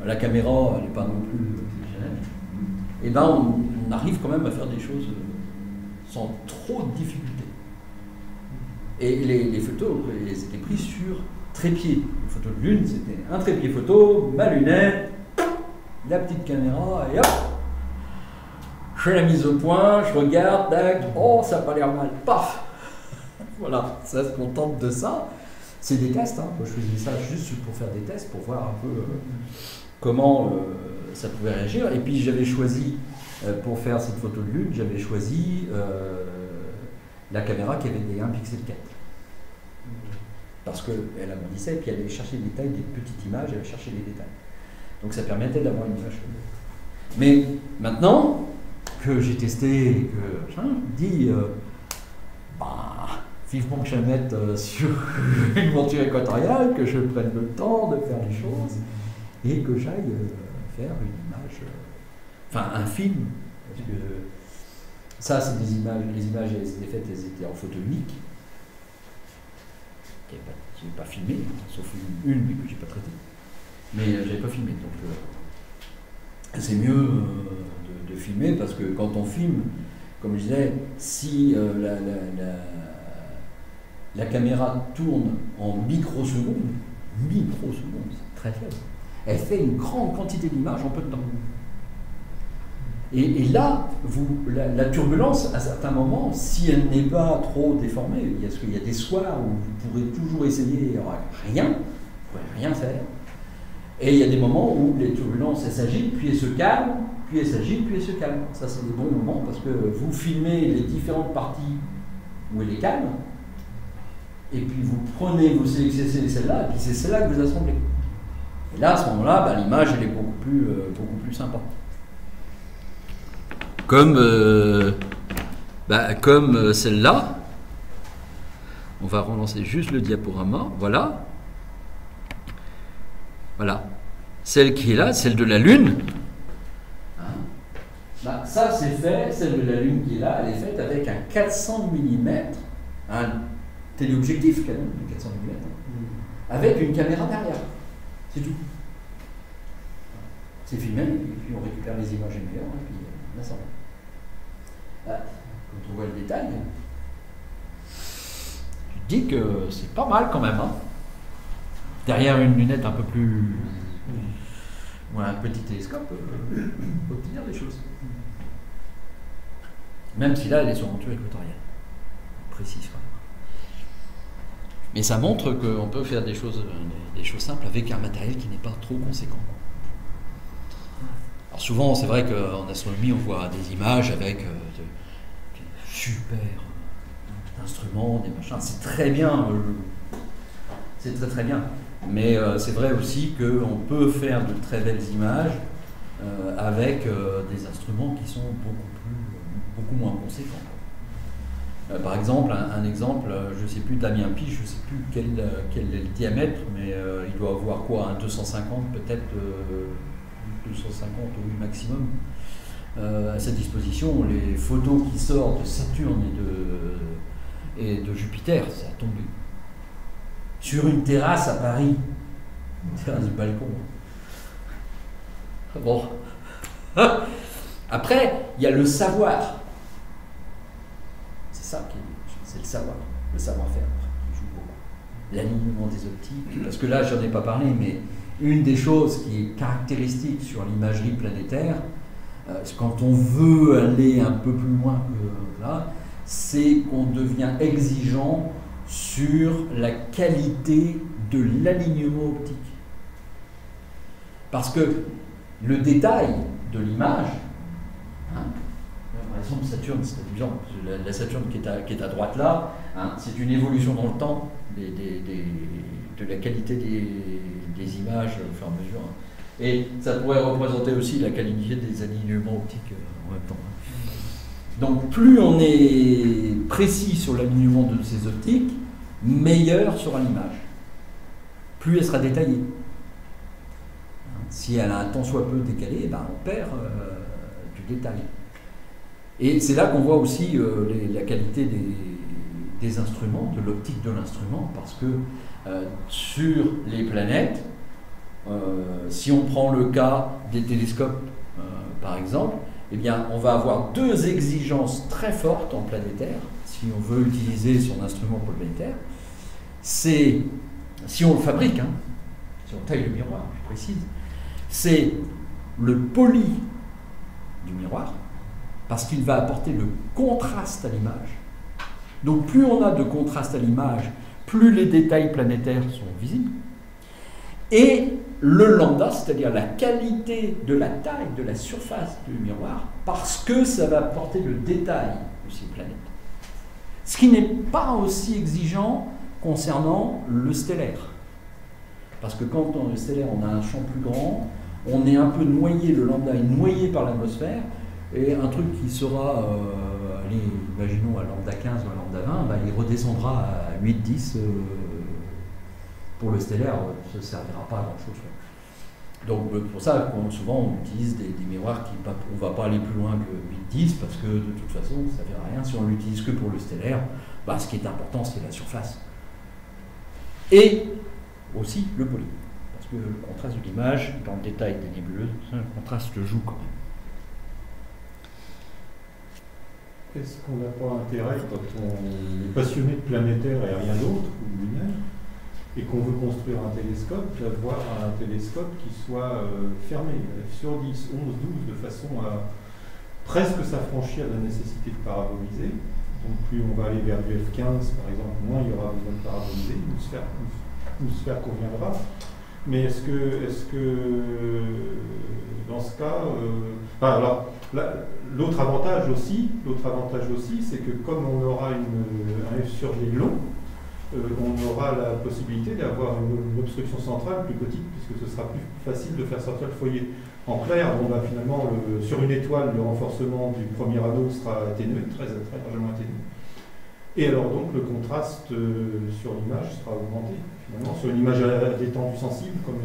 la caméra, elle n'est pas non plus exceptionnelle. Et ben on arrive quand même à faire des choses sans trop de difficultés. Et les photos, elles étaient prises sur trépied. Les photos de Lune, c'était un trépied photo, ma lunette, la petite caméra, et hop, je fais la mise au point, je regarde, tac, oh, ça n'a pas l'air mal, paf. Voilà, ça se contente de ça. C'est des tests, hein. Moi, je faisais ça juste pour faire des tests, pour voir un peu comment ça pouvait réagir. Et puis j'avais choisi, pour faire cette photo de Lune, j'avais choisi la caméra qui avait des 1,4 pixel. Parce qu'elle agrandissait et puis elle allait chercher les détails des petites images, elle allait chercher les détails. Donc ça permettait d'avoir une image. Mais maintenant que j'ai testé et que je me dis, vivement que je la mette sur une monture équatoriale, que je prenne le temps de faire les choses et que j'aille faire une image, un film. Parce que ça, c'est des images, les images elles étaient faites, elles étaient en photo unique. Je n'ai pas filmé, sauf une mais que je n'ai pas traitée. Mais je n'avais pas filmé. Donc c'est mieux de filmer parce que quand on filme, comme je disais, si la caméra tourne en microsecondes, c'est très faible. Elle fait une grande quantité d'images en peu de temps. Et là, la turbulence, à certains moments, si elle n'est pas trop déformée, parce qu'il y a des soirs où vous pourrez toujours essayer, il n'y aura rien, vous ne pourrez rien faire. Et il y a des moments où les turbulences, elles s'agitent, puis elles se calment, puis elles s'agitent, puis elles se calment. Ça, c'est des bons moments parce que vous filmez les différentes parties où elle est calme, et puis vous sélectionnez celle-là, et puis c'est celle-là que vous assemblez. Et là, à ce moment-là, l'image, elle est beaucoup plus sympa. Comme celle-là, on va relancer juste le diaporama, voilà. Voilà. Celle qui est là, celle de la Lune. Ça, c'est fait, celle de la Lune qui est là, elle est faite avec un 400 mm, un téléobjectif Canon de 400 mm, avec une caméra derrière. C'est tout. C'est filmé, et puis on récupère les images meilleures, et puis là, ça va. Quand on voit le détail, tu te dis que c'est pas mal quand même. Hein. Derrière une lunette un peu plus. Ou un petit télescope, on peut obtenir des choses. Même si là, elle est sur monture équatoriale. Précise quand même. Mais ça montre qu'on peut faire des choses simples avec un matériel qui n'est pas trop conséquent. Alors souvent, c'est vrai qu'en astronomie, on voit des images avec des super instruments, des machins. C'est très bien. C'est très très bien. Mais c'est vrai aussi qu'on peut faire de très belles images avec des instruments qui sont beaucoup moins conséquents. Par exemple, un exemple, je ne sais plus, Damien Pi, je ne sais plus quel est le diamètre, mais il doit avoir quoi, un 250 peut-être, 250 au maximum. À sa disposition, les photos qui sortent de Saturne et de Jupiter, ça a tombé. Sur une terrasse à Paris, une terrasse de balcon. Bon. Après, il y a le savoir. C'est ça c'est le savoir-faire qui joue beaucoup. L'alignement des optiques, parce que là, j'en ai pas parlé, mais une des choses qui est caractéristique sur l'imagerie planétaire, quand on veut aller un peu plus loin que là, c'est qu'on devient exigeant sur la qualité de l'alignement optique. Parce que le détail de l'image, par exemple Saturne, c'est amusant, la Saturne qui est à droite là, c'est une évolution dans le temps de la qualité des images au fur et à mesure. Et ça pourrait représenter aussi la qualité des alignements optiques en même temps. Donc plus on est précis sur l'alignement de ces optiques, meilleure sera l'image. Plus elle sera détaillée. Si elle a un tant soit peu décalé, on perd du détail. Et c'est là qu'on voit aussi la qualité des instruments, de l'optique de l'instrument, parce que sur les planètes, si on prend le cas des télescopes, par exemple, eh bien, on va avoir deux exigences très fortes en planétaire, si on veut utiliser son instrument pour le planétaire. C'est, si on le fabrique, si on taille le miroir, je précise, c'est le poli du miroir, parce qu'il va apporter le contraste à l'image. Donc plus on a de contraste à l'image, plus les détails planétaires sont visibles. Et le lambda, c'est-à-dire la qualité de la taille, de la surface du miroir, parce que ça va apporter le détail de ces planètes. Ce qui n'est pas aussi exigeant concernant le stellaire. Parce que quand on est stellaire, on a un champ plus grand, on est un peu noyé, le lambda est noyé par l'atmosphère, et un truc qui sera, allez, imaginons à lambda 15 ou à lambda 20, il redescendra à 8-10. Pour le stellaire, ça ne servira pas à grand-chose. Donc pour ça, souvent on utilise des miroirs qui on ne va pas aller plus loin que 8-10, parce que de toute façon, ça ne servira à rien si on l'utilise que pour le stellaire. Ce qui est important, c'est la surface. Et aussi le poli. Parce que le contraste de l'image, dans le détail des nébuleuses, le contraste joue quand même. Est-ce qu'on n'a pas intérêt, quand on est passionné de planétaire et rien d'autre, ou lunaire, et qu'on veut construire un télescope, d'avoir un télescope qui soit fermé, sur 10, 11, 12, de façon à presque s'affranchir de la nécessité de paraboliser. Donc plus on va aller vers du F15 par exemple, moins il y aura besoin de paraboliser, une sphère conviendra. Mais est-ce que dans ce cas, l'autre avantage aussi, c'est que comme on aura un F sur G long, on aura la possibilité d'avoir une obstruction centrale plus petite, puisque ce sera plus facile de faire sortir le foyer. En clair, finalement, sur une étoile, le renforcement du premier anneau sera atténué, très largement atténué. Et alors donc, le contraste sur l'image sera augmenté, finalement, sur une image à d'étendue sensible, comme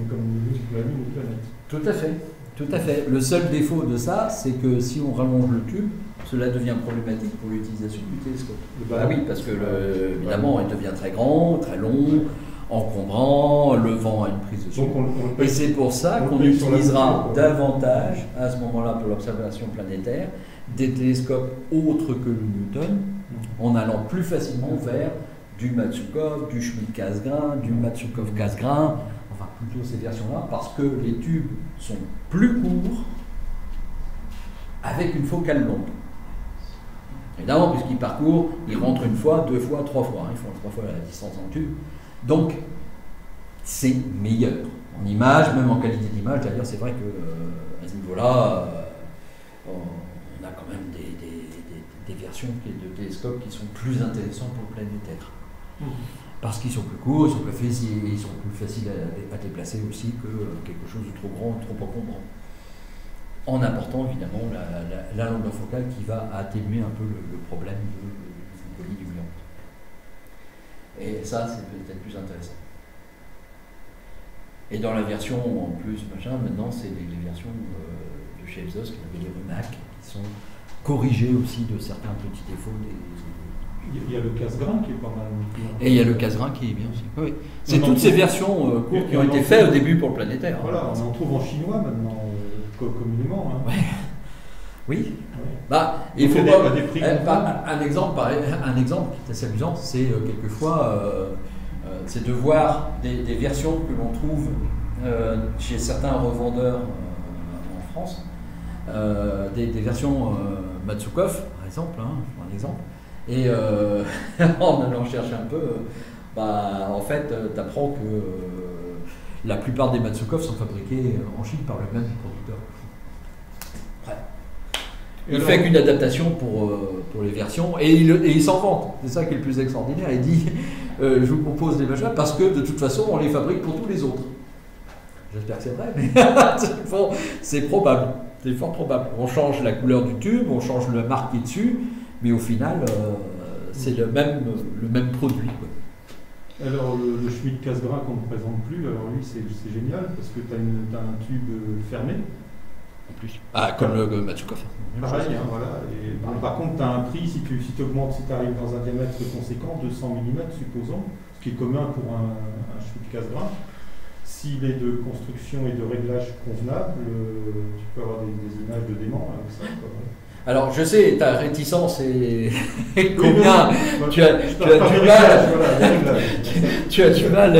la Lune ou planète. Tout à fait, tout à fait. Le seul défaut de ça, c'est que si on rallonge le tube, cela devient problématique pour l'utilisation du télescope. Ah oui, parce que évidemment, il devient très grand, très long, encombrant, le vent a une prise dessus. Et c'est pour ça qu'on utilisera davantage, à ce moment-là, pour l'observation planétaire, des télescopes autres que le Newton, en allant plus facilement vers du Matsukov, du Schmidt-Cassegrain, du Matsukov-Cassegrain, enfin plutôt ces versions-là, parce que les tubes sont plus courts avec une focale longue. Évidemment, puisqu'ils parcourent, ils rentrent une fois, 2 fois, 3 fois. Ils font 3 fois la distance en tube. Donc, c'est meilleur. En image, même en qualité d'image, d'ailleurs, c'est vrai qu'à ce niveau-là, on a quand même des versions de télescopes qui sont plus intéressantes pour le planétaire. Parce qu'ils sont plus courts, ils sont plus faciles à déplacer aussi que quelque chose de trop grand, trop encombrant. En apportant évidemment la longueur focale qui va atténuer un peu le problème de l'illuminante. Et ça, c'est peut-être plus intéressant. Et dans la version en plus, maintenant, c'est les versions de chez Epsos, qui s'appellent les RUMAC, qui sont corrigées aussi de certains petits défauts Il y a le Cassegrain qui est pas mal. Et il y a le Cassegrain qui est bien aussi. Oui. C'est toutes ces versions courtes qui ont été faites au début pour le planétaire. Voilà, on en trouve en chinois maintenant, communément. Hein. Ouais. Oui. Ouais. Bah, il faut pas. Un exemple qui est assez amusant, c'est quelquefois c'est de voir des versions que l'on trouve chez certains revendeurs en France, des versions Matsukov, par exemple, je prends un exemple. Et en allant chercher un peu, en fait, tu apprends que la plupart des Matsukov sont fabriqués en Chine par le même producteur. Ouais. Il fait qu'une adaptation pour les versions et il s'en vante. C'est ça qui est le plus extraordinaire. Il dit je vous propose des machins parce que de toute façon on les fabrique pour tous les autres. J'espère que c'est vrai, mais c'est probable. C'est fort probable. On change la couleur du tube, on change le marque qui est dessus. Mais au final, c'est le même produit. Quoi. Alors, le Schmidt-Cassegrain qu'on ne présente plus, alors lui, c'est génial parce que tu as un tube fermé. En plus. Ah, comme le Matsukov. Pareil, voilà. Et, bon, par contre, tu as un prix, si tu augmentes, si tu arrives dans un diamètre conséquent, 200 mm, supposons, ce qui est commun pour un Schmidt-Cassegrain. S'il est de construction et de réglage convenable, tu peux avoir des images de dément avec ça. Quoi. Alors, je sais, ta réticence est combien tu as du mal. Tu as du mal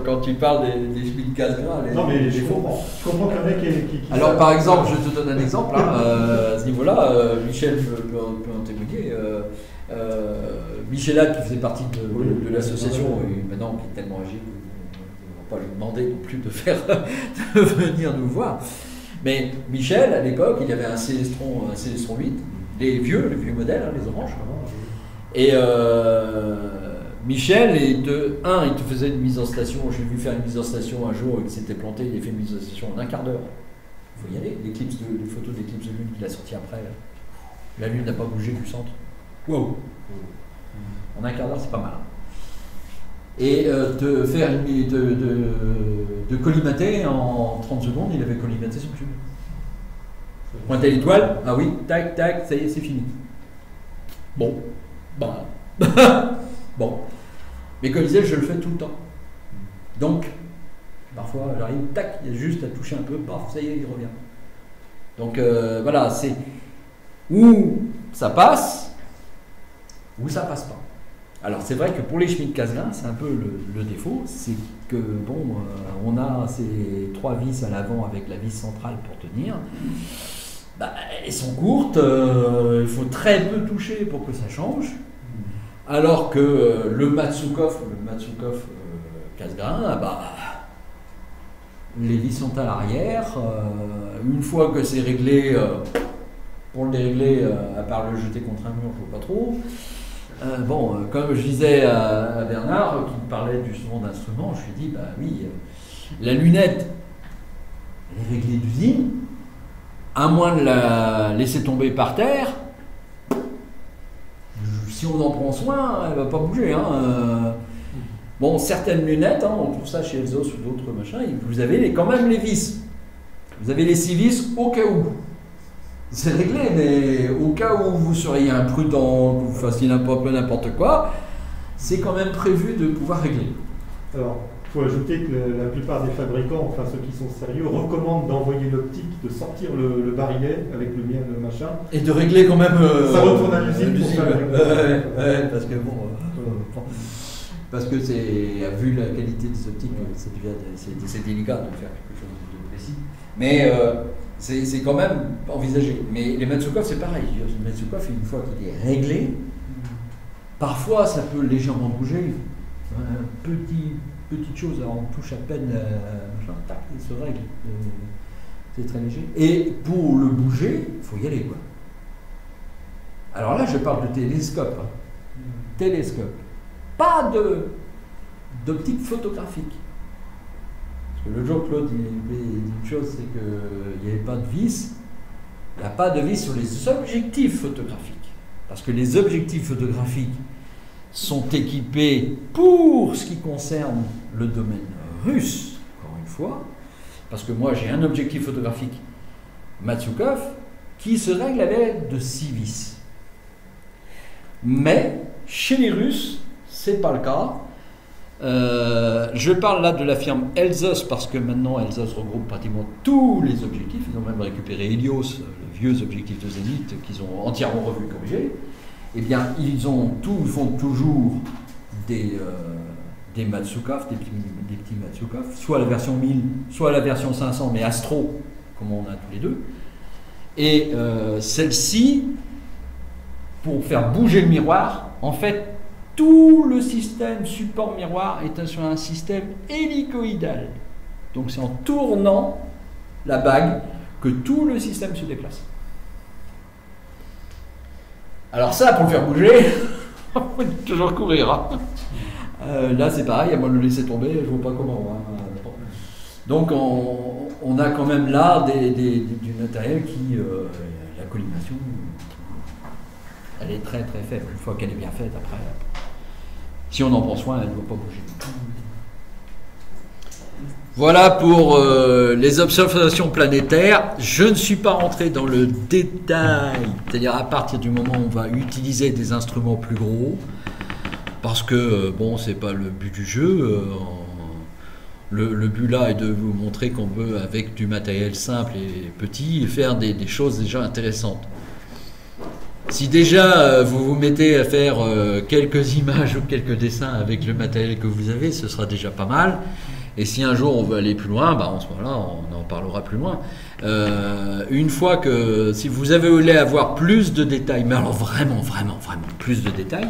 quand tu parles des Schmidt-Cassegrain. Non, mais je comprends. Je comprends qu'un mec qui alors, par exemple, je te donne un exemple. À ce niveau-là, Michel peut en témoigner. Michela, qui faisait partie de l'association, et maintenant qui est tellement âgé qu'on ne va pas lui demander non plus de venir nous voir. Mais Michel, à l'époque, il avait un Célestron 8, les vieux modèles, les oranges. Et Michel, il te faisait une mise en station. J'ai vu faire une mise en station un jour, il s'était planté, il a fait une mise en station en un quart d'heure. Il faut y aller. Les photos d'éclipse de lune qu'il a sorti après. La lune n'a pas bougé du centre. Wow. En un quart d'heure, c'est pas mal. Et de collimater en 30 secondes, il avait collimaté son tube. Pointer l'étoile, ah oui, tac, tac, ça y est, c'est fini. Bon, bon. Mais comme je disais, je le fais tout le temps. Donc, parfois, j'arrive, tac, il y a juste à toucher un peu, paf, ça y est, il revient. Donc, voilà, c'est où ça passe, ou ça passe pas. Alors c'est vrai que pour les Schmidt-Cassegrain, c'est un peu le défaut, c'est que on a ces 3 vis à l'avant avec la vis centrale pour tenir. elles sont courtes, il faut très peu toucher pour que ça change. Alors que le Matsukov casse-grain, les vis sont à l'arrière. Une fois que c'est réglé, pour le dérégler, à part le jeter contre un mur, je ne vois pas trop. Comme je disais à Bernard, qui me parlait justement d'instruments, je lui ai dit, oui, la lunette, elle est réglée d'usine, à moins de la laisser tomber par terre. Si on en prend soin, elle ne va pas bouger. Certaines lunettes, on trouve ça chez Elsos ou d'autres machins, vous avez quand même les vis. Vous avez les 6 vis au cas où. C'est réglé, mais au cas où vous seriez imprudent, que vous fassiez n'importe quoi, c'est quand même prévu de pouvoir régler. Alors, il faut ajouter que la plupart des fabricants, enfin ceux qui sont sérieux, recommandent d'envoyer l'optique, de sortir le barillet avec le machin. Et de régler quand même. Ça retourne à l'usine pour faire parce que parce que c'est, vu la qualité des optiques, c'est délicat de faire quelque chose de précis. Mais c'est quand même envisagé. Mais les Matsukov, c'est pareil. Le Matsukov, une fois qu'il est réglé, parfois ça peut légèrement bouger. Petite chose, on touche à peine, tac, il se règle. C'est très léger. Et pour le bouger, il faut y aller, quoi. Alors là, je parle de télescope. Télescope. Pas d'optique photographique. Parce que le jour, Claude, il dit une chose, c'est qu'il n'y avait pas de vis. Il n'y a pas de vis sur les objectifs photographiques. Parce que les objectifs photographiques sont équipés pour ce qui concerne le domaine russe, encore une fois, parce que moi j'ai un objectif photographique Matsukov qui se règle avec de 6 vis. Mais chez les Russes, c'est pas le cas. Je parle là de la firme Elsos parce que maintenant Elsos regroupe pratiquement tous les objectifs. Ils ont même récupéré Helios, le vieux objectif de Zénith qu'ils ont entièrement revu et corrigé. Eh bien, ils font toujours des Matsukov, des petits Matsukov, soit la version 1000, soit la version 500, mais Astro, comme on a tous les deux. Et celle-ci, pour faire bouger le miroir, en fait, tout le système support miroir est sur un système hélicoïdal. Donc c'est en tournant la bague que tout le système se déplace. Alors ça, pour le faire bouger, il faut toujours courir. Là, c'est pareil, à moins de le laisser tomber, je ne vois pas comment. Donc on a quand même là du matériel qui, la collimation, elle est très très faible. Une fois qu'elle est bien faite, après, si on en prend soin, elle ne doit pas bouger. Voilà pour les observations planétaires. Je ne suis pas rentré dans le détail, c'est-à-dire à partir du moment où on va utiliser des instruments plus gros, parce que c'est pas le but du jeu. Le but là est de vous montrer qu'on peut, avec du matériel simple et petit, faire des choses déjà intéressantes. Si déjà vous vous mettez à faire quelques images ou quelques dessins avec le matériel que vous avez, ce sera déjà pas mal. Et si un jour on veut aller plus loin, en ce moment-là, on en parlera plus loin. Une fois que, si vous voulez avoir plus de détails, mais alors vraiment plus de détails,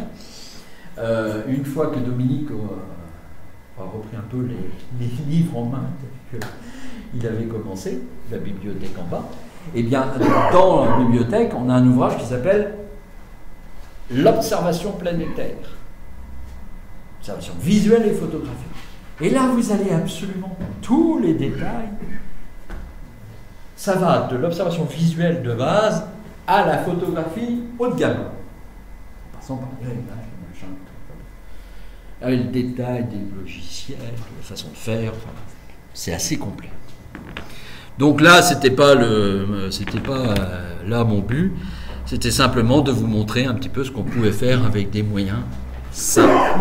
une fois que Dominique a repris un peu les livres en main qu'il avait commencé, la bibliothèque en bas, eh bien, dans la bibliothèque, on a un ouvrage qui s'appelle L'observation planétaire. Observation visuelle et photographique. Et là, vous allez absolument tous les détails. Ça va de l'observation visuelle de base à la photographie haut de gamme. En passant par l'image, le machin, avec le détail des logiciels, de la façon de faire. C'est assez complet. Donc là, c'était pas là mon but. C'était simplement de vous montrer un petit peu ce qu'on pouvait faire avec des moyens simples.